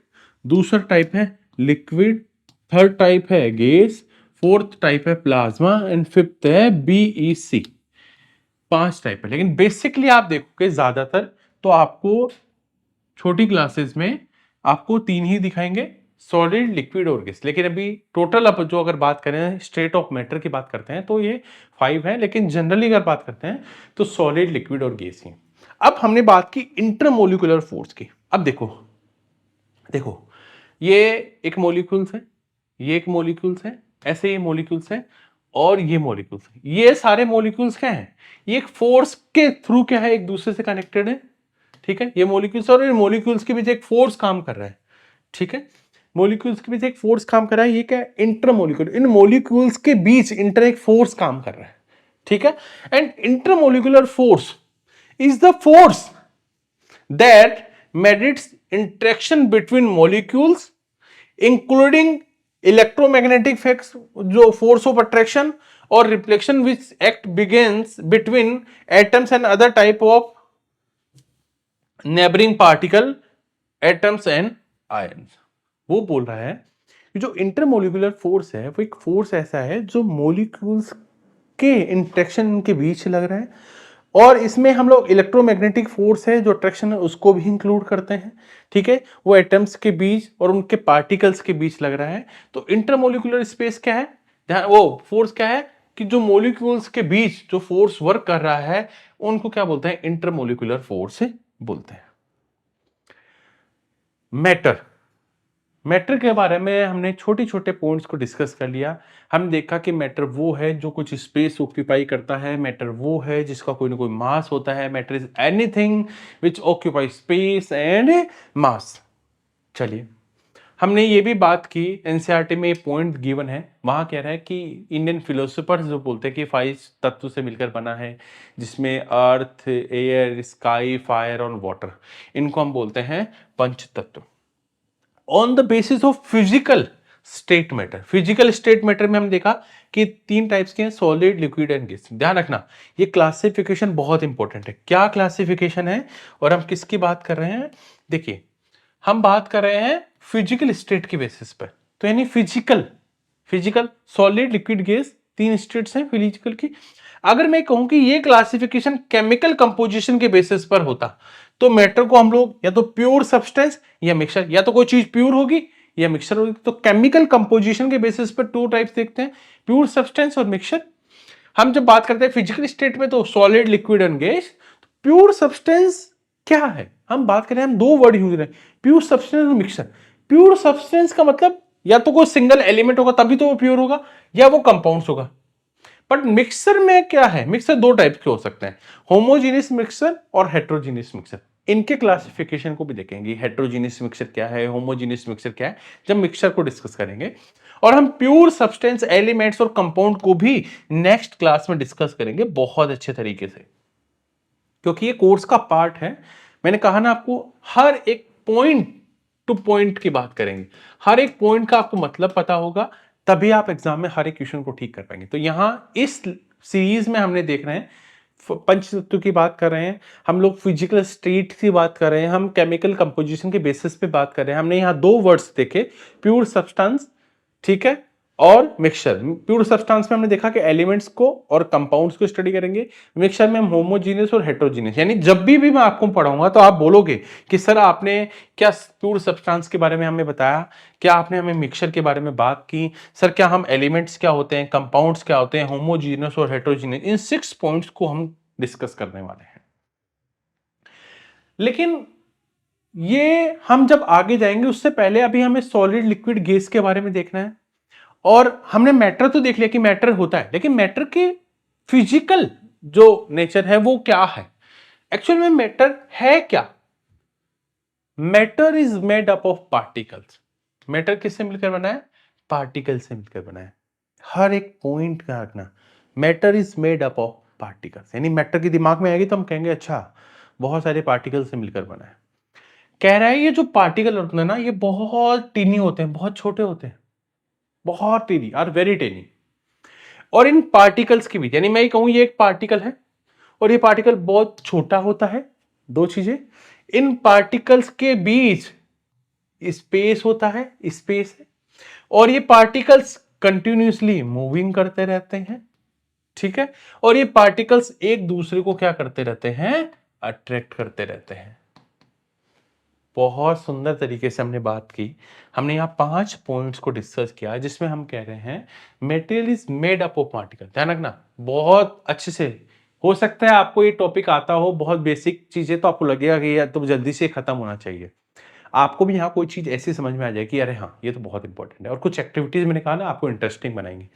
दूसरा टाइप है लिक्विड, थर्ड टाइप है गैस, फोर्थ टाइप है प्लाज्मा एंड फिफ्थ है बीईसी। 5 टाइप है, लेकिन बेसिकली आप देखोगे ज्यादातर तो आपको छोटी क्लासेस में आपको 3 ही दिखाएंगे, सॉलिड, लिक्विड और गैस। लेकिन अभी टोटल अब जो अगर बात करें स्टेट ऑफ मैटर की बात करते हैं तो ये 5 है, लेकिन जनरली अगर बात करते हैं तो सॉलिड, लिक्विड और गैस ही। अब हमने बात की इंटरमोलिकुलर फोर्स की। अब देखो देखो, ये एक मॉलिक्यूल्स है, ये एक मॉलिक्यूल्स है, ऐसे ये मॉलिक्यूल्स है और ये मॉलिक्यूल्स है। ये सारे मॉलिक्यूल्स क्या हैं, ये एक फोर्स के थ्रू क्या है, एक दूसरे से कनेक्टेड है, ठीक है। ये मॉलिक्यूल्स और मॉलिक्यूल्स के बीच एक फोर्स काम कर रहा है, ठीक है। मॉलिक्यूल्स के बीच एक फोर्स काम कर रहा है, ये क्या है, इंटरमोलिक्यूलर। इन मॉलिक्यूल्स के बीच इंटर एक फोर्स काम कर रहा है, ठीक है। And intermolecular force is the force that mediates interaction between molecules including electromagnetic effects, जो force of attraction और repulsion which act begins between atoms and other type of neighboring particle atoms and ions। वो बोल रहा है कि जो intermolecular force है वो एक फोर्स ऐसा है जो मॉलिक्यूल्स के इंटरेक्शन के बीच लग रहा है, और इसमें हम लोग इलेक्ट्रोमैग्नेटिक फोर्स है जो अट्रैक्शन है उसको भी इंक्लूड करते हैं, ठीक है। वो एटम्स के बीच और उनके पार्टिकल्स के बीच लग रहा है। तो इंटरमोलिकुलर स्पेस क्या है, ध्यान, वो फोर्स क्या है कि जो मॉलिक्यूल्स के बीच जो फोर्स वर्क कर रहा है उनको क्या बोलते हैं, इंटरमोलिकुलर फोर्स बोलते हैं। मैटर, मैटर के बारे में हमने छोटे छोटे पॉइंट्स को डिस्कस कर लिया। हमने देखा कि मैटर वो है जो कुछ स्पेस ऑक्यूपाई करता है, मैटर वो है जिसका कोई ना कोई मास होता है, matter is anything which occupy space and mass. चलिए, हमने ये भी बात की, एनसीईआरटी में पॉइंट गिवन है, वहां कह रहा है कि इंडियन फिलोसोफर्स जो बोलते हैं कि 5 तत्व से मिलकर बना है, जिसमें अर्थ, एयर, स्काई, फायर और वाटर, इनको हम बोलते हैं पंच तत्व। On the basis of physical state matter, physical state matter में हम देखा कि 3 टाइप्स के हैं, सॉलिड, लिक्विड एंड गैस। ध्यान रखना, ये क्लासिफिकेशन बहुत इंपॉर्टेंट है। क्या क्लासिफिकेशन है और हम किसकी बात कर रहे हैं, देखिए हम बात कर रहे हैं फिजिकल स्टेट के बेसिस पर। तो यानी physical, physical solid, liquid, gas, 3 states हैं फिजिकल की। अगर मैं कहूं कि ये क्लासिफिकेशन केमिकल कंपोजिशन के बेसिस पर होता तो मैटर को हम लोग या तो प्योर सब्सटेंस या मिक्सचर, या तो कोई चीज प्योर होगी या मिक्सचर होगी। तो केमिकल कंपोजिशन के बेसिस पर 2 टाइप्स देखते हैं, प्योर सब्सटेंस और मिक्सचर। हम जब बात करते हैं फिजिकल स्टेट में तो solid, liquid and gas. Pure substance क्या है, हम बात करें, हम 2 वर्ड यूज करें, प्योर सब्सटेंस और मिक्सचर। प्योर सब्सटेंस का मतलब या तो कोई सिंगल एलिमेंट होगा तभी तो वो प्योर होगा, या वो कंपाउंड्स होगा। बट मिक्सर में क्या है, मिक्सर 2 टाइप के हो सकते हैं, होमोजीनियस मिक्सर और हेट्रोजीनियस मिक्सर। इनके क्लासिफिकेशन को भी देखेंगे, हेट्रोजीनियस मिक्सर क्या है, होमोजीनियस मिक्सर क्या है, जब मिक्सर को डिस्कस करेंगे। और हम प्योर सब्सटेंस, एलिमेंट्स और कंपाउंड को भी नेक्स्ट क्लास में डिस्कस करेंगे बहुत अच्छे तरीके से, क्योंकि ये कोर्स का पार्ट है। मैंने कहा ना आपको, हर एक पॉइंट टू पॉइंट की बात करेंगे, हर एक पॉइंट का आपको मतलब पता होगा, तभी आप एग्जाम में हर एक क्वेश्चन को ठीक कर पाएंगे। तो यहां इस सीरीज में हमने देख रहे हैं, पंचतत्व की बात कर रहे हैं हम लोग, फिजिकल स्टेट की बात कर रहे हैं हम, केमिकल कंपोजिशन के बेसिस पे बात कर रहे हैं। हमने यहाँ 2 वर्ड्स देखे, प्योर सब्सटेंस, ठीक है, और मिक्सचर। प्योर सब्सटेंस में हमने देखा कि एलिमेंट्स को और कंपाउंड्स को स्टडी करेंगे, मिक्सचर में हम होमोजीनियस और हेट्रोजीनियस। यानी जब भी मैं आपको पढ़ाऊंगा तो आप बोलोगे कि सर आपने क्या प्योर सब्सटेंस के बारे में हमें बताया, क्या आपने हमें मिक्सचर के बारे में बात की, सर क्या हम एलिमेंट्स क्या होते हैं, कंपाउंड्स क्या होते हैं, होमोजीनियस और हेट्रोजीनियस, इन 6 पॉइंट्स को हम डिस्कस करने वाले हैं। लेकिन ये हम जब आगे जाएंगे उससे पहले अभी हमें सॉलिड, लिक्विड, गैस के बारे में देखना है। और हमने मैटर तो देख लिया कि मैटर होता है, लेकिन मैटर के फिजिकल जो नेचर है वो क्या है, एक्चुअल में मैटर है क्या? Matter is made up of particles. Matter किससे मिलकर बना है? पार्टिकल से मिलकर बना है। हर एक पॉइंट का रखना, matter is made up of particles, यानी मैटर की दिमाग में आएगी तो हम कहेंगे अच्छा बहुत सारे पार्टिकल से मिलकर बना है। कह रहा है ये जो पार्टिकल होते हैं ना, ये बहुत टीनी होते हैं, बहुत छोटे होते हैं, बहुत टीनी, आर वेरी टीनी। और इन पार्टिकल्स के बीच, यानी मैं ये कहूं ये एक पार्टिकल है और ये पार्टिकल बहुत छोटा होता है, दो चीजें, इन पार्टिकल्स के बीच स्पेस होता है, स्पेस है, और ये पार्टिकल्स कंटिन्यूसली मूविंग करते रहते हैं, ठीक है, और ये पार्टिकल्स एक दूसरे को क्या करते रहते हैं? अट्रैक्ट करते रहते हैं। बहुत सुंदर तरीके से हमने बात की। हमने यहाँ 5 पॉइंट्स को डिस्कस किया जिसमें हम कह रहे हैं material is made up of particle. ध्यान रखना बहुत अच्छे से। हो सकता है आपको ये टॉपिक आता हो, बहुत बेसिक चीजें तो आपको लगेगा कि यार तो जल्दी से खत्म होना चाहिए, आपको भी यहाँ कोई चीज ऐसी समझ में आ जाए कि अरे हाँ ये तो बहुत इंपॉर्टेंट है, और कुछ एक्टिविटीज मैंने कहा ना आपको इंटरेस्टिंग बनाएंगे।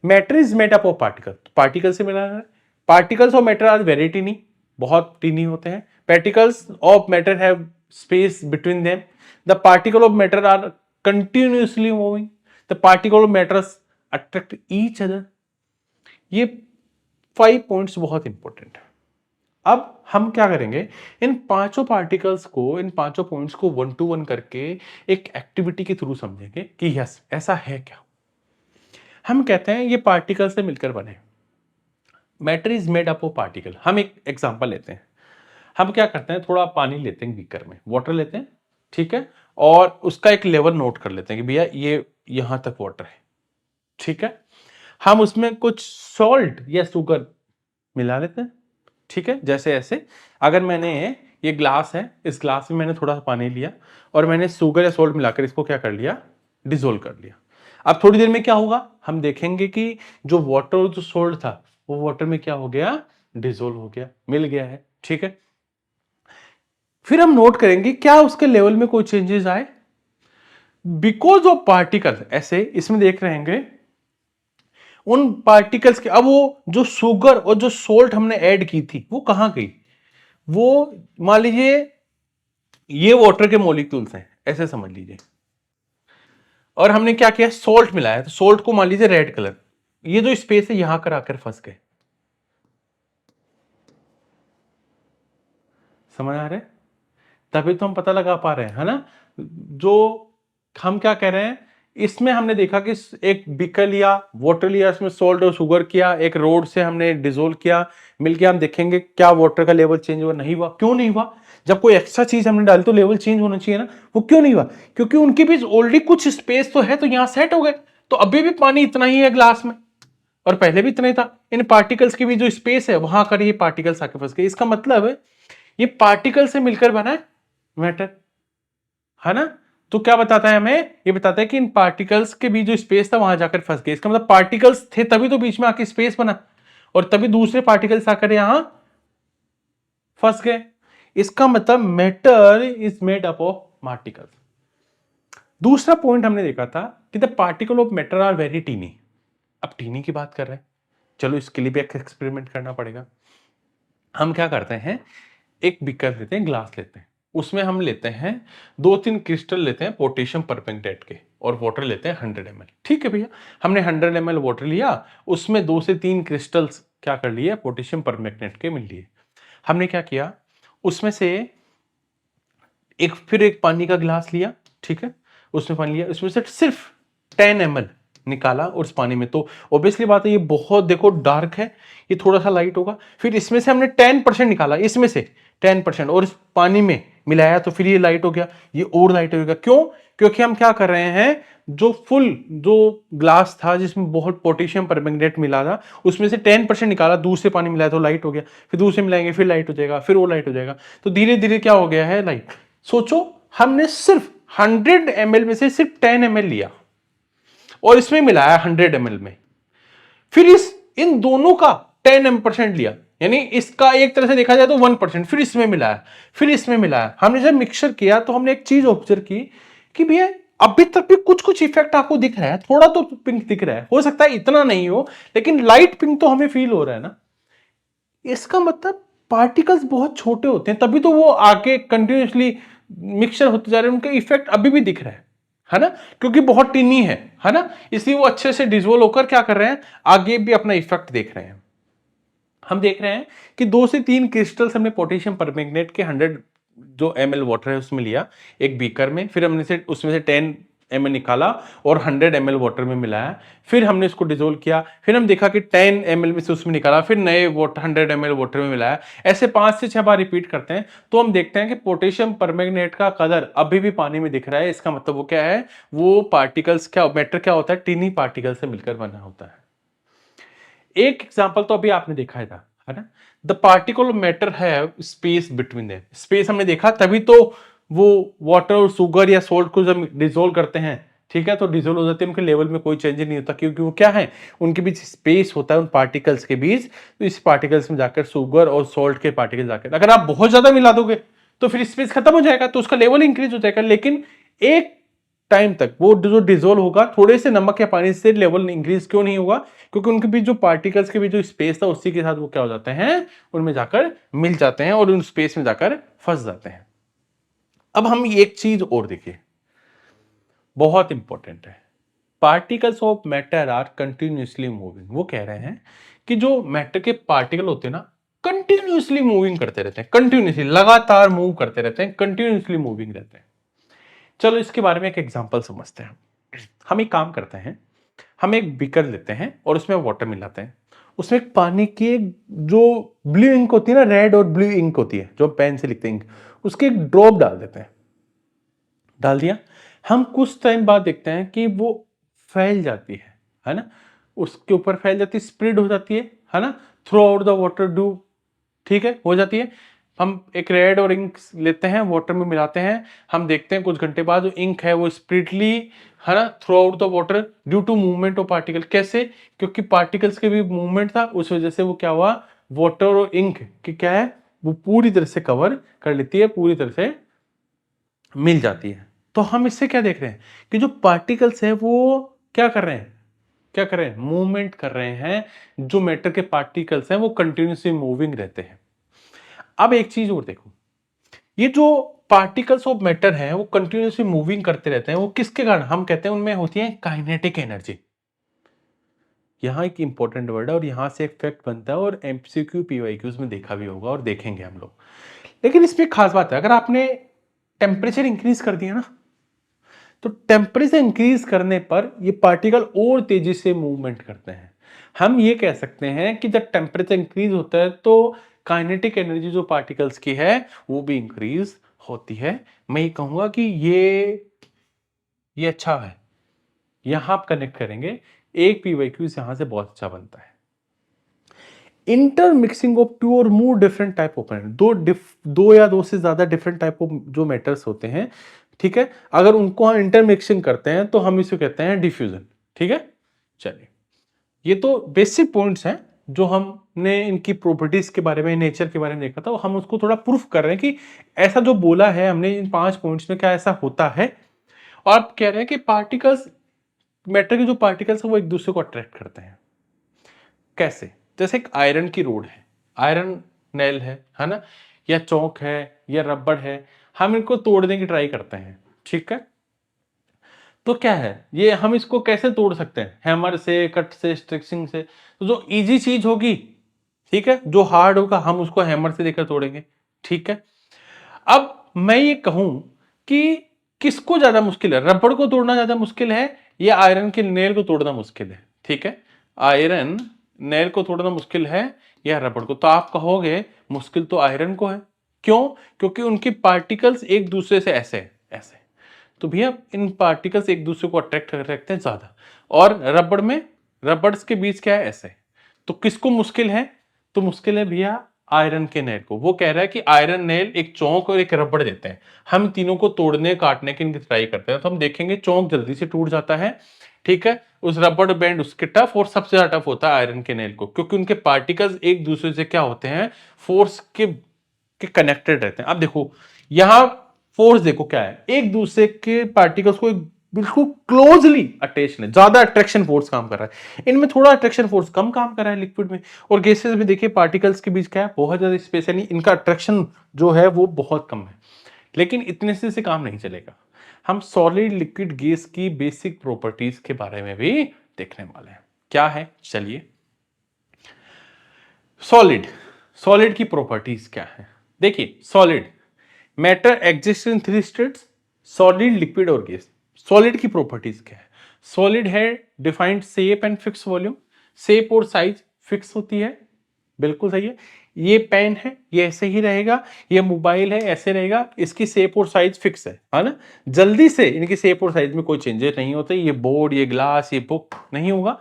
Matter is made up of particle, particle से मिला है। Particles of matter are very tiny, बहुत टीनी होते हैं। Particles of matter have space between them. The particle of matter are continuously moving. The particle of matters attract each other. ये 5 points बहुत important है। अब हम क्या करेंगे, इन पांचों पार्टिकल्स को, इन पांचों पॉइंट्स को 1 to 1 करके एक एक्टिविटी के थ्रू समझेंगे कि यस ऐसा है क्या। हम कहते हैं ये पार्टिकल से मिलकर बने, matter is made up of particle. हम एक एग्जांपल लेते हैं। हम क्या करते हैं, थोड़ा पानी लेते हैं, बीकर में वाटर लेते हैं, ठीक है, और उसका एक लेवल नोट कर लेते हैं कि भैया ये यहां तक वाटर है, ठीक है। हम उसमें कुछ सॉल्ट या शुगर मिला लेते हैं, ठीक है। जैसे ऐसे अगर मैंने, ये ग्लास है, इस ग्लास में मैंने थोड़ा सा पानी लिया और मैंने शुगर या सॉल्ट मिलाकर इसको क्या कर लिया, डिसोल्व कर लिया। अब थोड़ी देर में क्या होगा, हम देखेंगे कि जो वाटर और जो सॉल्ट था वो वाटर में क्या हो गया, डिसोल्व हो गया, मिल गया है, ठीक है। फिर हम नोट करेंगे क्या उसके लेवल में कोई चेंजेस आए, बिकॉज ऑफ पार्टिकल। ऐसे इसमें देख रहे हैं उन पार्टिकल्स के, अब वो जो शुगर और जो सोल्ट हमने ऐड की थी वो कहां गई, वो मान लीजिए ये वाटर के मॉलिक्यूल्स हैं, ऐसे समझ लीजिए, और हमने क्या किया, सोल्ट मिलाया, तो सोल्ट को मान लीजिए रेड कलर, ये जो स्पेस है यहां कर आकर फंस गए। समझ आ रहे हैं? तभी तो हम पता लगा पा रहे हैं, है ना। जो हम क्या कह रहे हैं, इसमें हमने देखा कि एक बीकर लिया, वाटर लिया, इसमें सॉल्ट और शुगर किया, एक रोड से हमने डिसोल्व किया, मिलके हम देखेंगे क्या वाटर का लेवल चेंज हुआ, नहीं हुआ। क्यों नहीं हुआ? जब कोई एक्स्ट्रा चीज हमने डाली तो लेवल चेंज होना चाहिए ना, वो क्यों नहीं हुआ? क्योंकि उनके बीच ऑलरेडी कुछ स्पेस तो है, तो यहां सेट हो गए, तो अभी भी पानी इतना ही है ग्लास में और पहले भी इतना ही था। इन पार्टिकल्स के बीच जो स्पेस है वहां कर ये पार्टिकल्स आके फंस गए। इसका मतलब है ये पार्टिकल से मिलकर बना है मैटर, है ना। तो क्या बताता है हमें, ये बताता है कि इन पार्टिकल्स के बीच जो स्पेस था वहां जाकर फंस गए। इसका मतलब पार्टिकल्स थे तभी तो बीच में आके स्पेस बना, और तभी दूसरे पार्टिकल्स आकर यहां फंस गए। इसका मतलब matter is made up of particles. दूसरा पॉइंट हमने देखा था कि the particle of matter are very tiny. अब टीनी की बात कर रहे हैं, चलो इसके लिए भी एक एक्सपेरिमेंट करना पड़ेगा। हम क्या करते हैं, एक बीकर लेते हैं, ग्लास लेते हैं, उसमें हम लेते हैं 2-3 क्रिस्टल लेते हैं पोटेशियम परमैंगनेट के, और वाटर लेते हैं 100 ml। ठीक है भैया, हमने 100 ml वाटर लिया, उसमें 2 से 3 क्रिस्टल्स क्या कर लिए, पोटेशियम परमैंगनेट के मिल लिए। हमने क्या किया, उसमें से फिर एक पानी का गिलास लिया, ठीक है, उसमें पानी लिया, उसमें से सिर्फ 10 ml निकाला और उस पानी में, तो ऑब्वियसली बात है ये बहुत देखो डार्क है, ये थोड़ा सा लाइट होगा। फिर इसमें से हमने 10% निकाला, इसमें से 10%, और इस पानी में मिलाया, तो फिर ये लाइट हो गया, ये और लाइट हो गया। क्यों? क्योंकि हम क्या कर रहे हैं, जो ग्लास था जिसमें बहुत पोटेशियम परमैंगनेट मिला था, उसमें से 10% निकाला, दूसरे पानी मिलाया तो लाइट हो गया, फिर दूसरे मिलाएंगे फिर लाइट हो जाएगा, फिर वो लाइट हो जाएगा, तो धीरे धीरे क्या हो गया है, लाइट। सोचो हमने सिर्फ 100 ml में से सिर्फ 10 ml लिया और इसमें मिलाया 100 ml में, फिर इन दोनों का 10% लिया, यानी इसका एक तरह से देखा जाए तो 1%, फिर इसमें मिलाया, फिर इसमें मिलाया। हमने जब मिक्सचर किया तो हमने एक चीज ऑब्जर्व की कि भैया अभी तक भी कुछ कुछ इफेक्ट आपको दिख रहा है, थोड़ा तो पिंक दिख रहा है, हो सकता है इतना नहीं हो, लेकिन लाइट पिंक तो हमें फील हो रहा है ना। इसका मतलब पार्टिकल्स बहुत छोटे होते हैं, तभी तो वो आके कंटिन्यूसली मिक्सचर होते जा रहे हैं, उनका इफेक्ट अभी भी दिख रहा है ना, क्योंकि बहुत टिनी है ना, इसलिए वो अच्छे से डिजोल्व होकर क्या कर रहे हैं, आगे भी अपना इफेक्ट देख रहे हैं। हम देख रहे हैं कि 2 से 3 क्रिस्टल्स हमने पोटेशियम परमैंगनेट के 100 जो ml वाटर है उसमें लिया एक बीकर में, फिर हमने से उसमें से 10 ml निकाला और 100 ml वाटर में मिलाया, फिर हमने इसको डिजोल्व किया, फिर हम देखा कि 10 ml में से उसमें निकाला, फिर नए वाटर 100 ml वाटर में मिलाया, ऐसे 5 से 6 बार रिपीट करते हैं, तो हम देखते हैं कि पोटेशियम परमैंगनेट का कलर अभी भी पानी में दिख रहा है। इसका मतलब वो क्या है, वो पार्टिकल्स क्या, मैटर क्या होता है, टिनी पार्टिकल से मिलकर बना होता है। एक एग्जांपल तो अभी आपने देखा है ना, द पार्टिकल मैटर है स्पेस बिटवीन देम, स्पेस हमने देखा, तभी तो वो वाटर और शुगर या सोल्ट को जब डिसोल्व करते हैं, ठीक है, तो डिसोल्व हो जाते हैं, उनके लेवल में कोई चेंज नहीं होता, क्योंकि वो क्या है, उनके बीच स्पेस होता है उन पार्टिकल्स के बीच, तो इस पार्टिकल्स में जाकर शुगर और सोल्ट के पार्टिकल जाकर, अगर आप बहुत ज्यादा मिला दोगे तो फिर स्पेस खत्म हो जाएगा, तो उसका लेवल इंक्रीज हो जाएगा, लेकिन एक टाइम तक वो जो डिसोल्व होगा, थोड़े से नमक या पानी से लेवल इंक्रीज क्यों नहीं होगा, क्योंकि उनके बीच जो पार्टिकल्स के बीच जो स्पेस था उसी के साथ वो क्या हो जाते हैं, उनमें जाकर मिल जाते हैं और उन स्पेस में जाकर फंस जाते हैं। अब हम एक चीज और देखिए, बहुत इंपॉर्टेंट है, particles of matter are continuously moving. वो कह रहे हैं कि जो मैटर के पार्टिकल होते हैं ना, कंटिन्यूसली मूविंग करते रहते हैं, कंटिन्यूसली लगातार मूव करते रहते हैं, कंटिन्यूसली मूविंग रहते हैं। चलो इसके बारे में एक एग्जांपल समझते हैं। हम एक काम करते हैं, हम एक बीकर लेते हैं और उसमें वाटर मिलाते हैं, उसमें एक पानी की एक जो ब्लू इंक होती है ना, रेड और ब्लू इंक होती है जो पेन से लिखते हैं इंक, उसके एक ड्रॉप डाल देते हैं, डाल दिया, हम कुछ टाइम बाद देखते हैं कि वो फैल जाती है ना, उसके ऊपर फैल जाती है, स्प्रेड हो जाती है ना, throughout the water do, ठीक है, हो जाती है। हम एक रेड और इंक लेते हैं, वाटर में मिलाते हैं, हम देखते हैं कुछ घंटे बाद जो इंक है वो स्प्रिडली, है ना, throughout the water due to movement of particle. कैसे, क्योंकि पार्टिकल्स के भी मूवमेंट था, उस वजह से वो क्या हुआ, वाटर और इंक की क्या है, वो पूरी तरह से कवर कर लेती है, पूरी तरह से मिल जाती है। तो हम इससे क्या देख रहे हैं कि जो पार्टिकल्स है वो क्या कर रहे हैं, क्या कर रहे हैं, मूवमेंट कर रहे हैं, जो मैटर के पार्टिकल्स हैं वो कंटिन्यूसली मूविंग रहते हैं। अब एक चीज और देखो, ये जो पार्टिकल्स ऑफ मैटर हैं वो कंटिन्यूसली मूविंग करते रहते हैं, वो किसके कारण, हम कहते हैं उनमें होती है काइनेटिक एनर्जी। यहां एक इंपॉर्टेंट वर्ड है और यहां से एक फैक्ट बनता है, और एमसीक्यू पीवाईक्यूज में देखा भी होगा और देखेंगे हम लोग। लेकिन इसमें खास बात है, अगर आपने टेम्परेचर इंक्रीज कर दिया ना, तो टेम्परेचर इंक्रीज करने पर ये पार्टिकल और तेजी से मूवमेंट करते हैं। हम ये कह सकते हैं कि जब टेम्परेचर इंक्रीज होता है तो काइनेटिक एनर्जी जो पार्टिकल्स की है वो भी इंक्रीज होती है। मैं ये कहूंगा कि ये अच्छा है, यहां आप कनेक्ट करेंगे, एक पीवाईक्यू यहां से बहुत अच्छा बनता है। इंटरमिक्सिंग ऑफ टू और मोर डिफरेंट टाइप ऑफ दो या दो से ज्यादा डिफरेंट टाइप ऑफ जो मेटल्स होते हैं, ठीक है, अगर उनको हम इंटरमिक्सिंग करते हैं तो हम इसे कहते हैं डिफ्यूजन। ठीक है, चलिए, ये तो बेसिक पॉइंट्स हैं जो हमने इनकी प्रॉपर्टीज के बारे में, नेचर के बारे में देखा था, हम उसको थोड़ा प्रूफ कर रहे हैं कि ऐसा जो बोला है हमने इन 5 पॉइंट्स में क्या ऐसा होता है। और आप कह रहे हैं कि पार्टिकल्स, मैटर के जो पार्टिकल्स है वो एक दूसरे को अट्रैक्ट करते हैं। कैसे, जैसे एक आयरन की रोड है, आयरन नेल है ना, या चौक है या रबड़ है, हम इनको तोड़ने की ट्राई करते हैं, ठीक है, तो क्या है, ये हम इसको कैसे तोड़ सकते हैं, हैमर से, कट से, स्ट्रिक्सिंग से। तो जो इजी चीज होगी, ठीक है, जो हार्ड होगा हम उसको हैमर से लेकर तोड़ेंगे, ठीक है। अब मैं ये कहूं कि किसको ज्यादा मुश्किल है, रबड़ को तोड़ना ज्यादा मुश्किल है या आयरन के नेल को तोड़ना मुश्किल है, ठीक है, आयरन नेल को तोड़ना मुश्किल है या रबड़ को, तो आप कहोगे मुश्किल तो आयरन को है। क्यों, क्योंकि उनके पार्टिकल्स एक दूसरे से ऐसे ऐसे, तो भैया इन पार्टिकल्स एक दूसरे को अट्रैक्ट कर रखते हैं ज्यादा, और रबड़ में, रबर्स के बीच क्या है, ऐसे। तो किसको मुश्किल है, तो मुश्किल है भैया आयरन के नेल को। वो कह रहा है कि आयरन नेल एक चौक और एक रबड़ देते हैं, हम तीनों को तोड़ने काटने की इनकी ट्राई करते हैं, तो हम देखेंगे चौक जल्दी से टूट जाता है, ठीक है, उस रबड़ बैंड उसके टफ, और सबसे ज्यादा टफ होता है आयरन के नेल को, क्योंकि उनके पार्टिकल्स एक दूसरे से क्या होते हैं, फोर्स के कनेक्टेड रहते हैं। अब देखो यहां फोर्स देखो क्या है, एक दूसरे के पार्टिकल्स को बिल्कुल क्लोजली अटैच्ड है, ज्यादा अट्रैक्शन फोर्स काम कर रहा है। इनमें थोड़ा अट्रैक्शन फोर्स कम काम कर रहा है लिक्विड में। और गैसेस में देखिए पार्टिकल्स के बीच क्या है, बहुत ज्यादा स्पेस, यानी इनका अट्रैक्शन जो है वो बहुत कम है। लेकिन इतने से काम नहीं चलेगा, हम सॉलिड लिक्विड गैस की बेसिक प्रॉपर्टीज के बारे में भी देखने वाले हैं। क्या है, चलिए। सॉलिड, सॉलिड की प्रॉपर्टीज क्या है? देखिए, solid matter exist in three states, solid, liquid और गैस। सॉलिड की प्रॉपर्टीज क्या है? सॉलिड है defined shape and fix volume, shape और साइज फिक्स होती है, बिल्कुल सही है। ये पेन है, ये ऐसे ही रहेगा, ये मोबाइल है ऐसे रहेगा, इसकी शेप और साइज फिक्स है ना। जल्दी से इनकी शेप और साइज में कोई चेंजेस नहीं होते। ये बोर्ड, ये ग्लास, ये बुक नहीं होगा।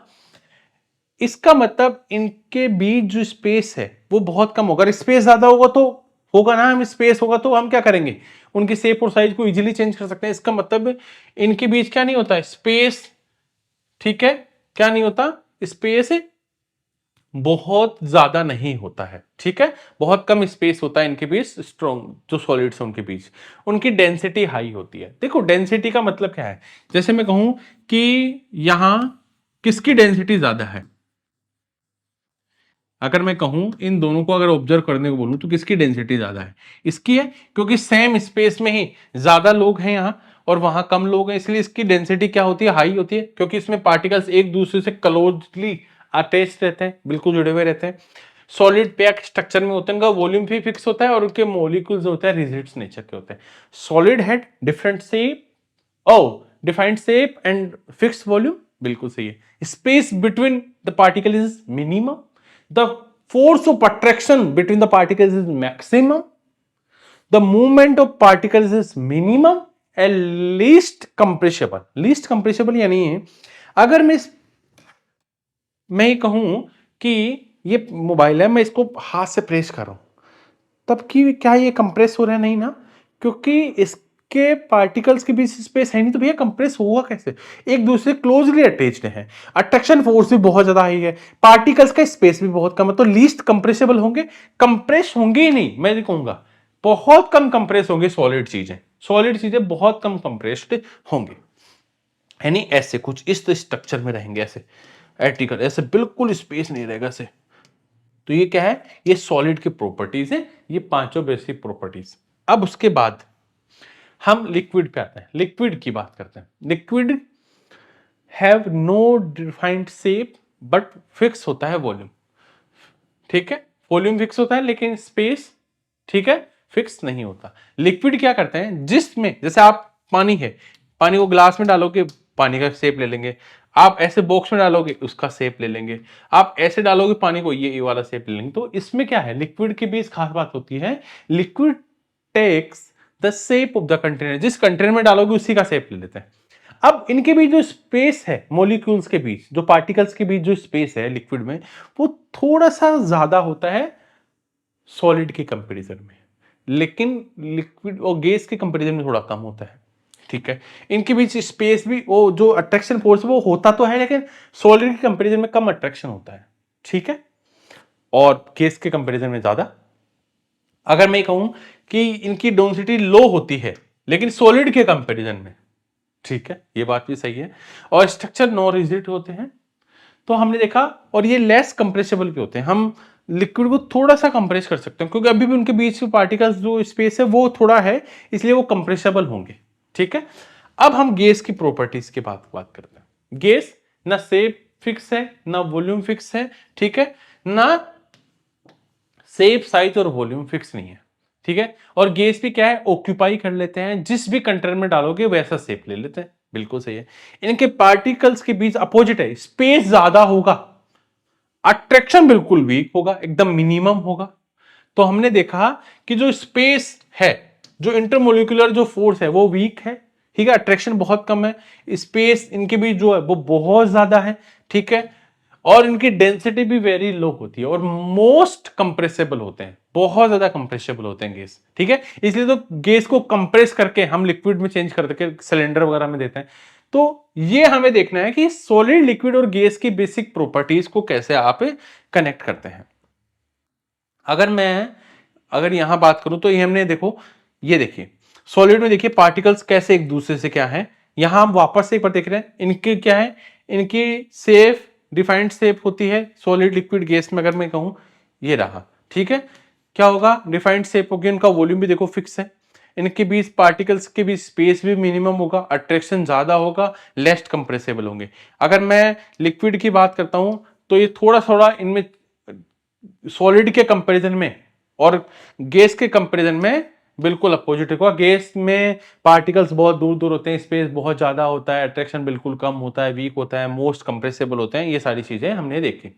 इसका मतलब इनके बीच जो स्पेस है वो बहुत कम होगा। अगर स्पेस ज्यादा होगा तो होगा ना, हम स्पेस होगा तो हम क्या करेंगे, उनकी शेप और साइज को इजीली चेंज कर सकते हैं। इसका मतलब इनके बीच क्या नहीं होता, स्पेस, ठीक है, क्या नहीं होता, स्पेस बहुत ज्यादा नहीं होता है, ठीक है, बहुत कम स्पेस होता है इनके बीच। स्ट्रॉन्ग जो सॉलिड्स हैं उनके बीच, उनकी डेंसिटी हाई होती है। देखो डेंसिटी का मतलब क्या है, जैसे मैं कहूं कि यहां किसकी डेंसिटी ज्यादा है, अगर मैं कहूं इन दोनों को अगर ऑब्जर्व करने को बोलूं तो किसकी डेंसिटी ज्यादा है, इसकी है, क्योंकि सेम स्पेस में ही ज्यादा लोग हैं यहां और वहां कम लोग हैं, इसलिए इसकी डेंसिटी क्या होती है, हाई होती है, क्योंकि इसमें पार्टिकल्स एक दूसरे से क्लोजली अटैच रहते हैं, बिल्कुल जुड़े हुए रहते हैं। सॉलिड पैक स्ट्रक्चर में होते हैं, उनका वॉल्यूम भी फिक्स होता है और उनके मॉलिक्यूल्स होते हैं रिजिड्स नेचर के होते हैं। Solid had different shape, oh defined shape and fix volume, बिल्कुल सही है। Space between the particle is minimum, the force of attraction between the particles is maximum, the movement of particles is minimum and least compressible। least compressible यानी अगर मैं कहूं कि ये mobile है, मैं इसको हाथ से प्रेस कर रहा हूं, तब की क्या ये कंप्रेस हो रहा है, नहीं ना, क्योंकि इसके पार्टिकल्स के बीच स्पेस है नहीं, तो भैया कंप्रेस होगा कैसे, एक दूसरे क्लोजली अटैच्ड है, अट्रैक्शन फोर्स भी बहुत ज्यादा हाई है, पार्टिकल्स का स्पेस भी बहुत कम है, तो लीस्ट कंप्रेसिबल होंगे, कंप्रेस होंगे ही नहीं, मैं कहूंगा बहुत कम कंप्रेस होंगे। सॉलिड चीजें, सॉलिड चीजें बहुत कम कंप्रेस्ड होंगे, यानी ऐसे कुछ इस स्ट्रक्चर में रहेंगे, ऐसे एर्टिकल, ऐसे बिल्कुल स्पेस नहीं रहेगा ऐसे। तो ये क्या है, ये सॉलिड की प्रॉपर्टीज है, ये पांचों बेसिक प्रॉपर्टीज। अब उसके बाद हम लिक्विड पे आते हैं, लिक्विड की बात करते हैं। Liquid have no defined shape but fix होता है वॉल्यूम, ठीक है, वॉल्यूम फिक्स होता है लेकिन स्पेस, ठीक है, फिक्स नहीं होता। लिक्विड क्या करते हैं, जिसमें जैसे आप पानी है, पानी को ग्लास में डालोगे पानी का शेप ले लेंगे, आप ऐसे बॉक्स में डालोगे उसका शेप ले लेंगे, आप ऐसे डालोगे पानी को ये वाला शेप ले लेंगे। तो इसमें क्या है, लिक्विड के बीच खास बात होती है, liquid takes the shape of the container, जिस कंटेनर में डालोगे उसी का शेप ले लेते हैं। अब इनके बीच जो स्पेस है, मॉलिक्यूल्स के बीच, जो पार्टिकल्स के बीच जो स्पेस है लिक्विड में, वो थोड़ा सा ज्यादा होता है सॉलिड के कंपैरिजन में, लेकिन लिक्विड और गैस के कंपैरिजन में थोड़ा कम होता है, ठीक है। इनके बीच स्पेस भी, वो जो अट्रैक्शन फोर्स वो होता तो है, लेकिन सॉलिड के कंपैरिजन में कम अट्रैक्शन होता है, ठीक है, और गैस के कंपैरिजन में ज्यादा। अगर मैं कहूं कि इनकी डेंसिटी लो होती है लेकिन सॉलिड के कंपैरिजन में, ठीक है, ये बात भी सही है, और स्ट्रक्चर नॉन रिजिड होते हैं, तो हमने देखा, और ये लेस कंप्रेसिबल भी होते हैं, हम लिक्विड को थोड़ा सा कंप्रेस कर सकते हैं क्योंकि अभी भी उनके बीच में पार्टिकल्स जो स्पेस है वो थोड़ा है, इसलिए वो कंप्रेसेबल होंगे, ठीक है। अब हम गैस की प्रॉपर्टीज की बात करते हैं। गैस ना शेप फिक्स है, ना वॉल्यूम फिक्स है, ठीक है, ना शेप साइज और वॉल्यूम फिक्स नहीं है, ठीक है, और गैस भी क्या है, ऑक्यूपाई कर लेते हैं, जिस भी कंटेनर में डालोगे वैसा शेप ले लेते हैं, बिल्कुल सही है। इनके पार्टिकल्स के बीच अपोजिट है, स्पेस ज्यादा होगा, अट्रैक्शन बिल्कुल वीक होगा, एकदम मिनिमम होगा। तो हमने देखा कि जो स्पेस है, जो इंटरमोलिकुलर जो फोर्स है वो वीक है, ठीक है, अट्रैक्शन बहुत कम है, स्पेस इनके बीच जो है वो बहुत ज्यादा है, ठीक है, और इनकी डेंसिटी भी वेरी लो होती है, और मोस्ट कंप्रेसेबल होते हैं, बहुत ज्यादा कंप्रेसेबल होते हैं गैस, ठीक है, इसलिए तो गैस को कंप्रेस करके हम लिक्विड में चेंज करके सिलेंडर वगैरह में देते हैं। तो ये हमें देखना है कि सॉलिड, लिक्विड और गैस की बेसिक प्रॉपर्टीज को कैसे आप कनेक्ट करते हैं। अगर यहां बात करूं तो ये हमने देखो, ये देखिए सॉलिड में देखिए पार्टिकल्स कैसे एक दूसरे से क्या है, यहां हम वापस से एक बार देख रहे हैं, इनके क्या है, इनकी सेफ डिफाइंड शेप होती है सॉलिड लिक्विड गैस में, अगर मैं कहूं ये रहा, ठीक है। क्या होगा, डिफाइंड शेप होगी, इनका वॉल्यूम भी देखो फिक्स है, इनके बीच पार्टिकल्स के बीच स्पेस भी मिनिमम होगा, अट्रैक्शन ज्यादा होगा, लेस कंप्रेसिबल होंगे। अगर मैं लिक्विड की बात करता हूं तो ये थोड़ा थोड़ा इनमें सॉलिड के कंपैरिजन में और गैस के कंपैरिजन में बिल्कुल अपोजिट होगा। गैस में पार्टिकल्स बहुत दूर दूर होते हैं, स्पेस बहुत ज्यादा होता है, अट्रैक्शन बिल्कुल कम होता है, वीक होता है, मोस्ट कंप्रेसिबल होते हैं, ये सारी चीजें हमने देखी।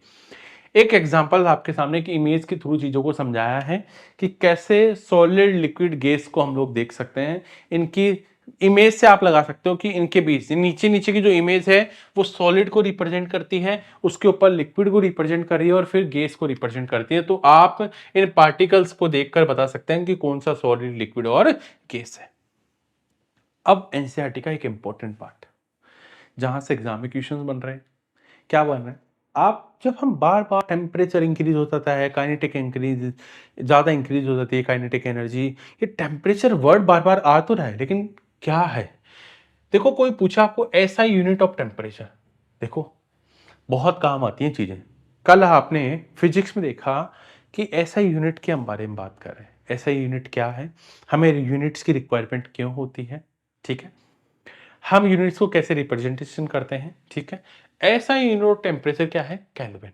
एक एग्जांपल आपके सामने की इमेज के थ्रू चीजों को समझाया है कि कैसे सॉलिड लिक्विड गैस को हम लोग देख सकते हैं। इनकी इमेज से आप लगा सकते हो कि इनके बीच नीचे नीचे की जो इमेज है वो सॉलिड को रिप्रेजेंट करती है, उसके ऊपर लिक्विड को रिप्रेजेंट कर रही है और फिर गैस को रिप्रेजेंट करती है। तो आप इन पार्टिकल्स को देखकर बता सकते हैं कि कौन सा सॉलिड, लिक्विड और गैस है। अब एनसीईआरटी का एक इंपॉर्टेंट पार्ट जहां से एग्जाम में क्वेश्चंस बन रहे हैं, क्या बन रहे हैं, आप जब हम बार बार टेम्परेचर इंक्रीज हो जाता है, काइनेटिक इंक्रीज ज्यादा इंक्रीज हो जाती है, काइनेटिक एनर्जी, ये टेम्परेचर वर्ड बार बार आ तो रहा है, लेकिन क्या है। देखो कोई पूछा आपको ऐसा यूनिट ऑफ टेम्परेचर, देखो बहुत काम आती हैं चीजें। कल आपने फिजिक्स में देखा कि ऐसा यूनिट के हम बारे में बात कर रहे हैं, ऐसा यूनिट क्या है, हमें यूनिट्स की रिक्वायरमेंट क्यों होती है, ठीक है, हम यूनिट्स को कैसे रिप्रेजेंटेशन करते हैं, ठीक है। ऐसा यूनिट ऑफ टेम्परेचर क्या है, केल्विन।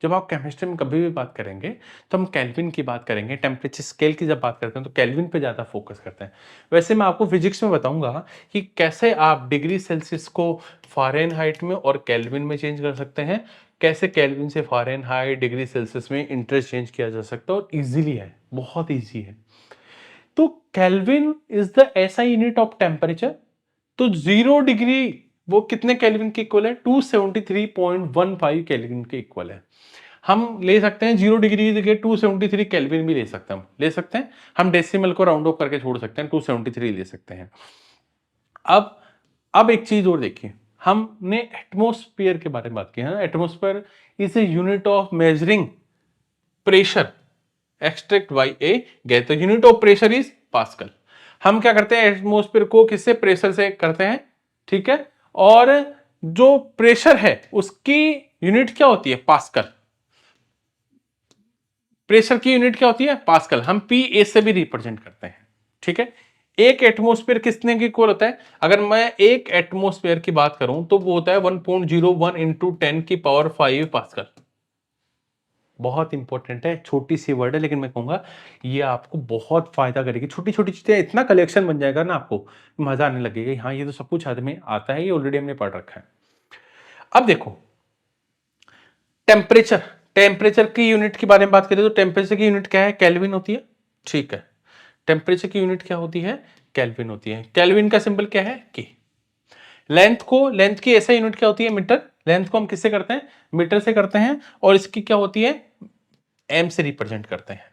जब आप केमिस्ट्री में कभी भी बात करेंगे तो हम केल्विन की बात करेंगे, टेम्परेचर स्केल की जब बात करते हैं तो केल्विन पे ज़्यादा फोकस करते हैं। वैसे मैं आपको फिजिक्स में बताऊंगा कि कैसे आप डिग्री सेल्सियस को फ़ारेनहाइट में और केल्विन में चेंज कर सकते हैं, कैसे केल्विन से फ़ारेनहाइट डिग्री सेल्सियस में इंटरचेंज किया जा सकता है, और इजीली है, बहुत ईजी है। तो केल्विन इज द ऐसा यूनिट ऑफ टेम्परेचर, तो 0 डिग्री वो कितने केल्विन के इक्वल है, 273.15 केल्विन के इक्वल है। हम ले सकते हैं 0 डिग्री की जगह 273 केल्विन भी ले सकते हैं, हम ले सकते हैं, हम डेसिमल को राउंड ऑफ करके छोड़ सकते हैं, 273 ले सकते हैं। अब एक चीज और देखिए, हमने एटमॉस्फेयर के बारे में बात की है ना, atmosphere is a unit of measuring pressure extract by a gas, तो unit of pressure is pascal. हम क्या करते हैं, एटमॉस्फेयर को किससे, प्रेशर से करते हैं, ठीक है, और जो प्रेशर है उसकी यूनिट क्या होती है, पास्कल। प्रेशर की यूनिट क्या होती है, पास्कल, हम पी ए से भी रिप्रेजेंट करते हैं, ठीक है। एक एटमॉस्फेयर कितने के इक्वल होता है, अगर मैं एक एटमॉस्फेयर की बात करूं तो वो होता है 1.01 इंटू 10⁵ पास्कल। बहुत इंपॉर्टेंट है, छोटी सी वर्ड है लेकिन मैं कहूंगा ये आपको बहुत फायदा करेगी। छोटी छोटी चीजें इतना कलेक्शन बन जाएगा ना, आपको मजा आने लगेगा, हाँ ये तो सब कुछ आदमी आता है, ये ऑलरेडी हमने पढ़ रखा है। अब देखो टेम्परेचर, टेम्परेचर की यूनिट के बारे में बात करें तो टेम्परेचर की यूनिट क्या है, केल्विन होती है, ठीक है। टेम्परेचर की यूनिट क्या होती है, केल्विन होती है। केल्विन का सिंबल क्या है, के। लेंथ की ऐसा यूनिट क्या होती है, मीटर। लेंथ को हम किससे करते हैं, मीटर से करते हैं, और इसकी क्या होती है, एम से रिप्रेजेंट करते हैं,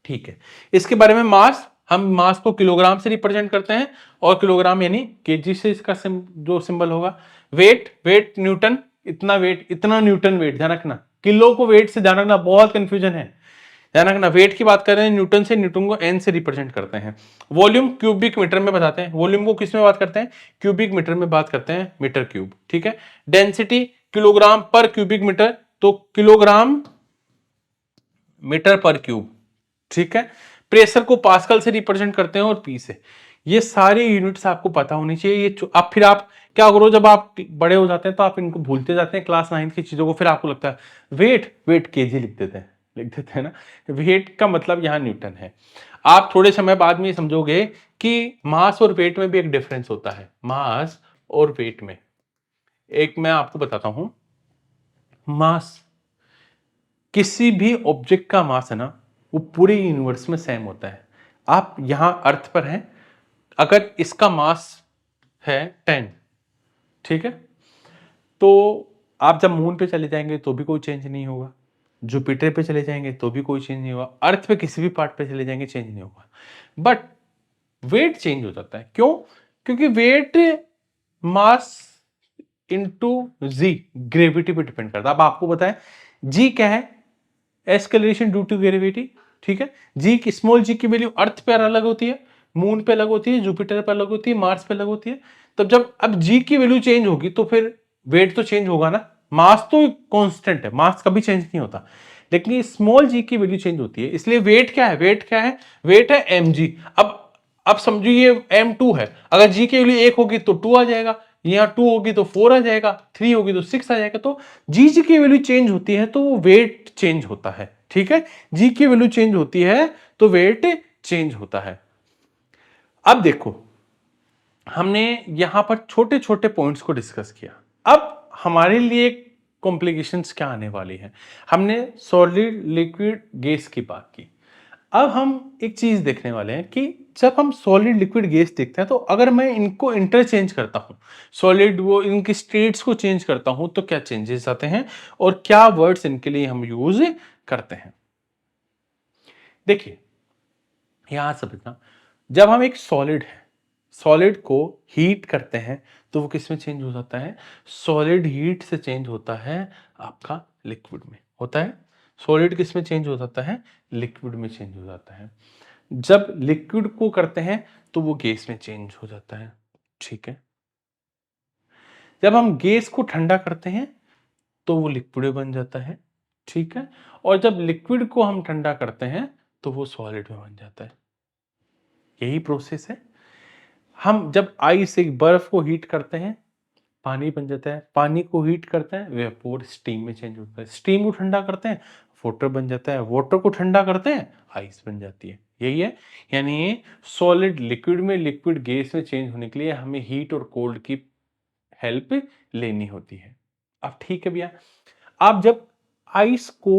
ठीक है। इसके बारे में मास, हम मास को किलोग्राम से रिप्रेजेंट करते हैं, और किलोग्राम यानी केजी से इसका जो सिंबल होगा। वेट न्यूटन, इतना वेट, इतना न्यूटन वेट, ध्यान रखना, किलो को वेट से ध्यान रखना, बहुत कंफ्यूजन है, ध्यान रखना। वेट की बात कर रहे हैं न्यूटन से, न्यूटन को एन से रिप्रेजेंट करते हैं। वॉल्यूम क्यूबिक मीटर में बताते हैं, वॉल्यूम को किस में बात करते हैं, क्यूबिक मीटर में बात करते हैं, मीटर क्यूब, ठीक है। डेंसिटी किलोग्राम पर क्यूबिक मीटर, तो किलोग्राम मीटर पर क्यूब, ठीक है। प्रेशर को पास्कल से रिप्रेजेंट करते हैं और पी से। ये सारी यूनिट्स आपको पता होनी चाहिए। ये आप फिर आप क्या करो, जब आप बड़े हो जाते हैं तो आप इनको भूलते जाते हैं, क्लास 9 की चीजों को, फिर आपको लगता है वेट केजी लिख देते हैं ना, वेट का मतलब यहां न्यूटन है। आप थोड़े समय बाद में समझोगे कि मास और वेट में भी एक डिफरेंस होता है, मास और वेट में। एक मैं आपको बताता हूं, मास, किसी भी ऑब्जेक्ट का मास है ना, वो पूरे यूनिवर्स में सेम होता है। आप यहां अर्थ पर हैं, अगर इसका मास है 10, ठीक है, तो आप जब मून पे चले जाएंगे तो भी कोई चेंज नहीं होगा, जुपिटर पे चले जाएंगे तो भी कोई चेंज नहीं होगा, अर्थ पे किसी भी पार्ट पे चले जाएंगे चेंज नहीं होगा, बट वेट चेंज हो जाता है। क्यों, क्योंकि वेट मास इंटू जी, ग्रेविटी पे डिपेंड करता है। अब आपको बताएं जी क्या है, एक्सेलरेशन ड्यू टू ग्रेविटी, ठीक है। जी की, स्मॉल जी की वैल्यू अर्थ पर अलग होती है, मून पे अलग होती है, जुपिटर पे अलग होती है, मार्स पे अलग होती है। तब जब अब जी की वैल्यू चेंज होगी तो फिर वेट तो चेंज होगा ना। मास तो कांस्टेंट है, मास कभी चेंज नहीं होता, लेकिन स्मॉल जी की वैल्यू चेंज होती है। इसलिए वेट क्या है, वेट क्या है, वेट है mg। अब समझो ये m2 है, अगर जी की वैल्यू 1 होगी तो 2 आ जाएगा, यहाँ 2 होगी तो 4 आ जाएगा, 3 होगी तो 6 आ जाएगा। तो जी की वैल्यू चेंज होती है तो वेट चेंज होता है, ठीक है। जी की वैल्यू चेंज होती है तो वेट चेंज होता है। अब देखो, हमने यहां पर छोटे छोटे पॉइंट्स को डिस्कस किया। अब हमारे लिए कॉम्प्लिकेशंस क्या आने वाली हैं। हमने सॉलिड, लिक्विड, गैस की बात की। अब हम एक चीज देखने वाले हैं कि जब हम सॉलिड, लिक्विड, गैस देखते हैं तो अगर मैं इनको इंटरचेंज करता हूं, सॉलिड वो इनकी स्टेट्स को चेंज करता हूं तो क्या चेंजेस आते हैं और क्या वर्ड्स इनके लिए हम यूज करते हैं। देखिए, यहां समझना, जब हम एक सॉलिड है, सॉलिड को हीट करते हैं तो वो किस में चेंज हो जाता है, सॉलिड हीट से चेंज होता है आपका लिक्विड में होता है। सॉलिड किस में चेंज हो जाता है, लिक्विड में चेंज हो जाता है। जब लिक्विड को करते हैं तो वो गैस में चेंज हो जाता है, ठीक है। जब हम गैस को ठंडा करते हैं तो वो लिक्विड बन जाता है, ठीक है। और जब लिक्विड को हम ठंडा करते हैं तो वो सॉलिड में बन जाता है। यही प्रोसेस है। हम जब आइस, एक बर्फ को हीट करते हैं, पानी बन जाता है। पानी को हीट करते हैं, वेपोर स्टीम में चेंज होता है। स्टीम को ठंडा करते हैं, वाटर बन जाता है। वाटर को ठंडा करते हैं, आइस बन जाती है। यही है, यानी सॉलिड लिक्विड में, लिक्विड गैस में चेंज होने के लिए हमें हीट और कोल्ड की हेल्प लेनी होती है। अब ठीक है भैया, आप जब आइस को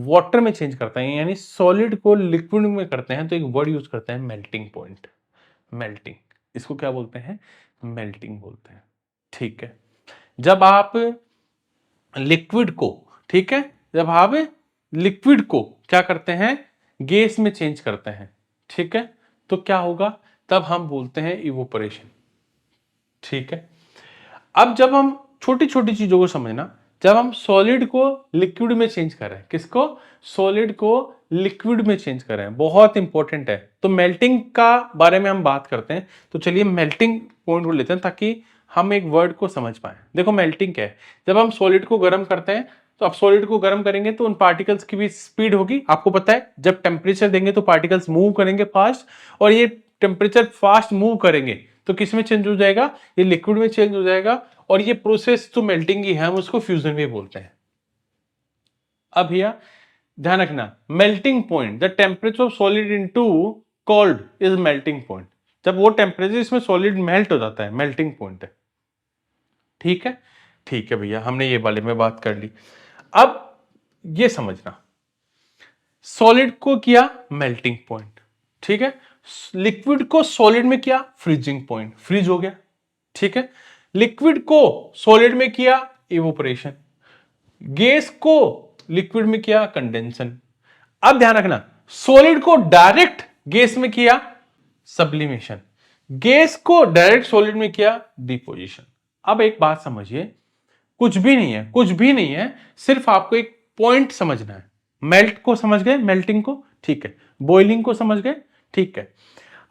वाटर में चेंज करते हैं, यानी सॉलिड को लिक्विड में करते हैं, तो एक वर्ड यूज करते हैं, मेल्टिंग पॉइंट। मेल्टिंग, इसको क्या बोलते हैं, मेल्टिंग बोलते हैं, ठीक है। जब आप लिक्विड को, ठीक है, जब आप लिक्विड को क्या करते हैं, गैस में चेंज करते हैं, ठीक है, तो क्या होगा, तब हम बोलते हैं इवोपरेशन, ठीक है। अब जब हम छोटी छोटी चीजों को समझना, जब हम सॉलिड को लिक्विड में चेंज कर रहे हैं, किसको, सॉलिड को लिक्विड में चेंज कर रहे हैं, बहुत इंपॉर्टेंट है। तो मेल्टिंग का बारे में हम बात करते हैं, तो चलिए मेल्टिंग पॉइंट को लेते हैं ताकि हम एक वर्ड को समझ पाए। देखो मेल्टिंग क्या है, जब हम सॉलिड को गर्म करते हैं तो आप सॉलिड को गर्म करेंगे तो उन पार्टिकल्स की भी स्पीड होगी। आपको पता है जब टेम्परेचर देंगे तो पार्टिकल्स मूव करेंगे फास्ट, और ये टेम्परेचर फास्ट मूव करेंगे तो किस में चेंज हो जाएगा, ये लिक्विड में चेंज हो जाएगा। और ये प्रोसेस तो मेल्टिंग ही है, हम उसको फ्यूजन भी बोलते हैं। अब भैया ध्यान रखना, melting point, the temperature of solid into cold is melting point. जब वो टेम्परेचर इसमें सॉलिड मेल्ट हो जाता है, मेल्टिंग पॉइंट है, ठीक है। ठीक है भैया, हमने ये वाले में बात कर ली। अब ये समझना, सॉलिड को किया मेल्टिंग पॉइंट, ठीक है। लिक्विड को सॉलिड में किया फ्रीजिंग पॉइंट, फ्रीज हो गया, ठीक है। लिक्विड को सॉलिड में किया इवोपरेशन, गैस को लिक्विड में किया कंडेंसन। अब ध्यान रखना, सॉलिड को डायरेक्ट गैस में किया सब्लिमेशन, गैस को डायरेक्ट सॉलिड में किया डिपोजिशन। अब एक बात समझिए, कुछ भी नहीं है, कुछ भी नहीं है, सिर्फ आपको एक पॉइंट समझना है। मेल्ट को समझ गए, मेल्टिंग को, ठीक है। बॉइलिंग को समझ गए, ठीक है।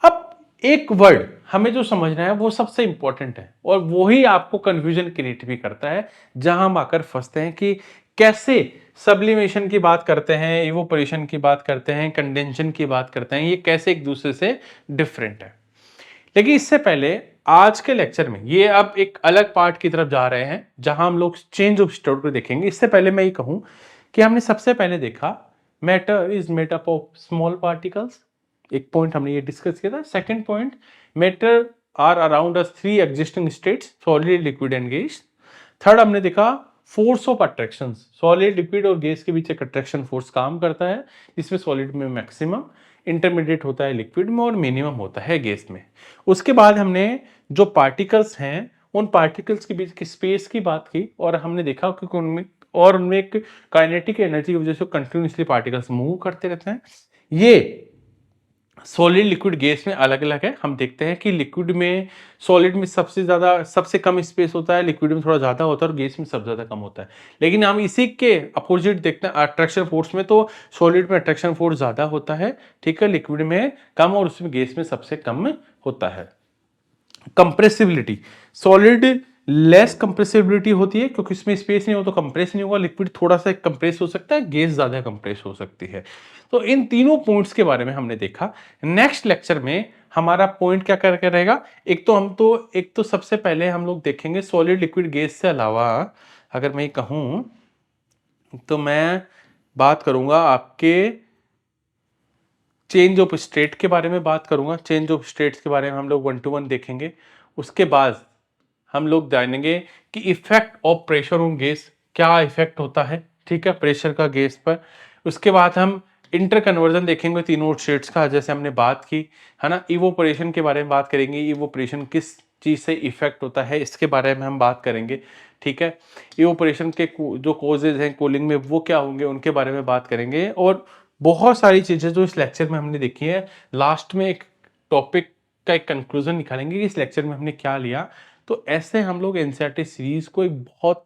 अब एक वर्ड हमें जो समझना है वो सबसे इंपॉर्टेंट है, और वही आपको कंफ्यूजन क्रिएट भी करता है, जहां हम आकर फंसते हैं कि कैसे सब्लिमेशन की बात करते हैं, इवोपरेशन की बात करते हैं, कंडेंशन की बात करते हैं, ये कैसे एक दूसरे से डिफरेंट है। लेकिन इससे पहले आज के लेक्चर में ये अब एक अलग पार्ट की तरफ जा रहे हैं, जहां हम लोग चेंज ऑफ स्टेट को देखेंगे। इससे पहले मैं ये कहूं कि हमने सबसे पहले देखा matter is made up of small particles, एक पॉइंट हमने ये डिस्कस किया था। Second point, matter are around us three existing states, solid, liquid and gas. Third हमने देखा force of attraction, solid, liquid और गैस के बीच एक अट्रैक्शन फोर्स काम करता है, जिसमें सॉलिड में मैक्सिमम, इंटरमीडिएट होता है लिक्विड में, और मिनिमम होता है गैस में। उसके बाद हमने जो पार्टिकल्स हैं उन पार्टिकल्स के बीच की स्पेस की बात की, और हमने देखा कि उनमें एक काइनेटिक एनर्जी की वजह से कंटिन्यूसली पार्टिकल्स मूव करते रहते हैं। ये सॉलिड लिक्विड गैस में अलग अलग है। हम देखते हैं कि लिक्विड में सॉलिड में सबसे कम स्पेस होता है, लिक्विड में थोड़ा ज़्यादा होता है और गैस में सबसे ज़्यादा कम होता है। लेकिन हम इसी के अपोजिट देखते हैं अट्रैक्शन फोर्स में, तो सॉलिड में अट्रैक्शन फोर्स ज़्यादा होता है, ठीक है, लिक्विड में कम और उसमें गैस में सबसे कम होता है। कंप्रेसिबिलिटी, सॉलिड लेस कंप्रेसिबिलिटी होती है क्योंकि इसमें स्पेस नहीं हो तो कंप्रेस नहीं होगा, लिक्विड थोड़ा सा कंप्रेस हो सकता है, गैस ज्यादा कंप्रेस हो सकती है। तो इन तीनों पॉइंट्स के बारे में हमने देखा। नेक्स्ट लेक्चर में हमारा पॉइंट क्या करके रहेगा, एक तो सबसे पहले हम लोग देखेंगे सॉलिड लिक्विड गैस से अलावा, अगर मैं कहूं तो मैं बात करूंगा आपके चेंज ऑफ स्टेट के बारे में बात करूंगा। चेंज ऑफ स्टेट्स के बारे में हम लोग 1 to 1 देखेंगे। उसके बाद हम लोग जानेंगे कि effect of pressure on gas, क्या इफेक्ट होता है, ठीक है, प्रेशर का गैस पर। उसके बाद हम इंटर कन्वर्जन देखेंगे तीनों स्टेट्स का, जैसे हमने बात की है ना। इवोपरेशन के बारे में बात करेंगे, इवोपरेशन किस चीज से इफेक्ट होता है इसके बारे में हम बात करेंगे, ठीक है। इवोपरेशन के जो कॉजेज हैं कूलिंग में वो क्या होंगे उनके बारे में बात करेंगे, और बहुत सारी चीजें जो इस लेक्चर में हमने देखी है। लास्ट में एक टॉपिक का एक कंक्लूजन निकालेंगे कि इस लेक्चर में हमने क्या लिया। तो ऐसे हम लोग एनसीईआरटी सीरीज को एक बहुत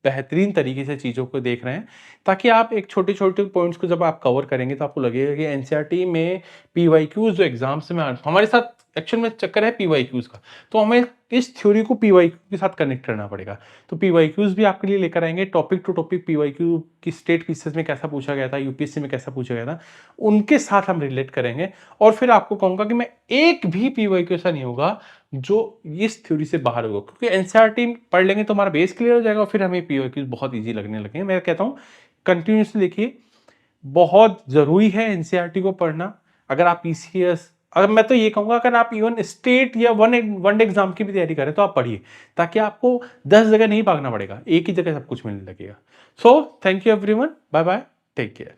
बेहतरीन तरीके से चीज़ों को देख रहे हैं, ताकि आप एक छोटे छोटे पॉइंट्स को जब आप कवर करेंगे तो आपको लगेगा कि एनसीईआरटी में पीवाईक्यूज जो एग्जाम्स में हमारे साथ एक्चुअल में चक्कर है पीवाईक्यूज का, तो हमें इस थ्योरी को पीवाईक्यू के साथ कनेक्ट करना पड़ेगा। तो पीवाईक्यूज भी आपके लिए लेकर आएंगे, टॉपिक टू टॉपिक पीवाईक्यू की स्टेट क्विज़ेस में कैसा पूछा गया था, यूपीएससी में कैसा पूछा गया था, उनके साथ हम रिलेट करेंगे। और फिर आपको कहूंगा कि मैं एक भी पीवाईक्यू ऐसा नहीं होगा जो इस थ्योरी से बाहर होगा, क्योंकि एनसीईआरटी पढ़ लेंगे तो हमारा बेस क्लियर हो जाएगा और फिर हमें पीवाईक्यूज बहुत इजी लगने लगेंगे। मैं कहता हूँ कंटिन्यूसली देखिए, बहुत जरूरी है एनसीईआरटी को पढ़ना। अगर आप पीसीएस, अगर मैं तो ये कहूंगा अगर आप इवन स्टेट या वन एग्जाम की भी तैयारी करें तो आप पढ़िए, ताकि आपको 10 जगह नहीं भागना पड़ेगा, एक ही जगह सब कुछ मिलने लगेगा। So thank you everyone, bye bye, take care.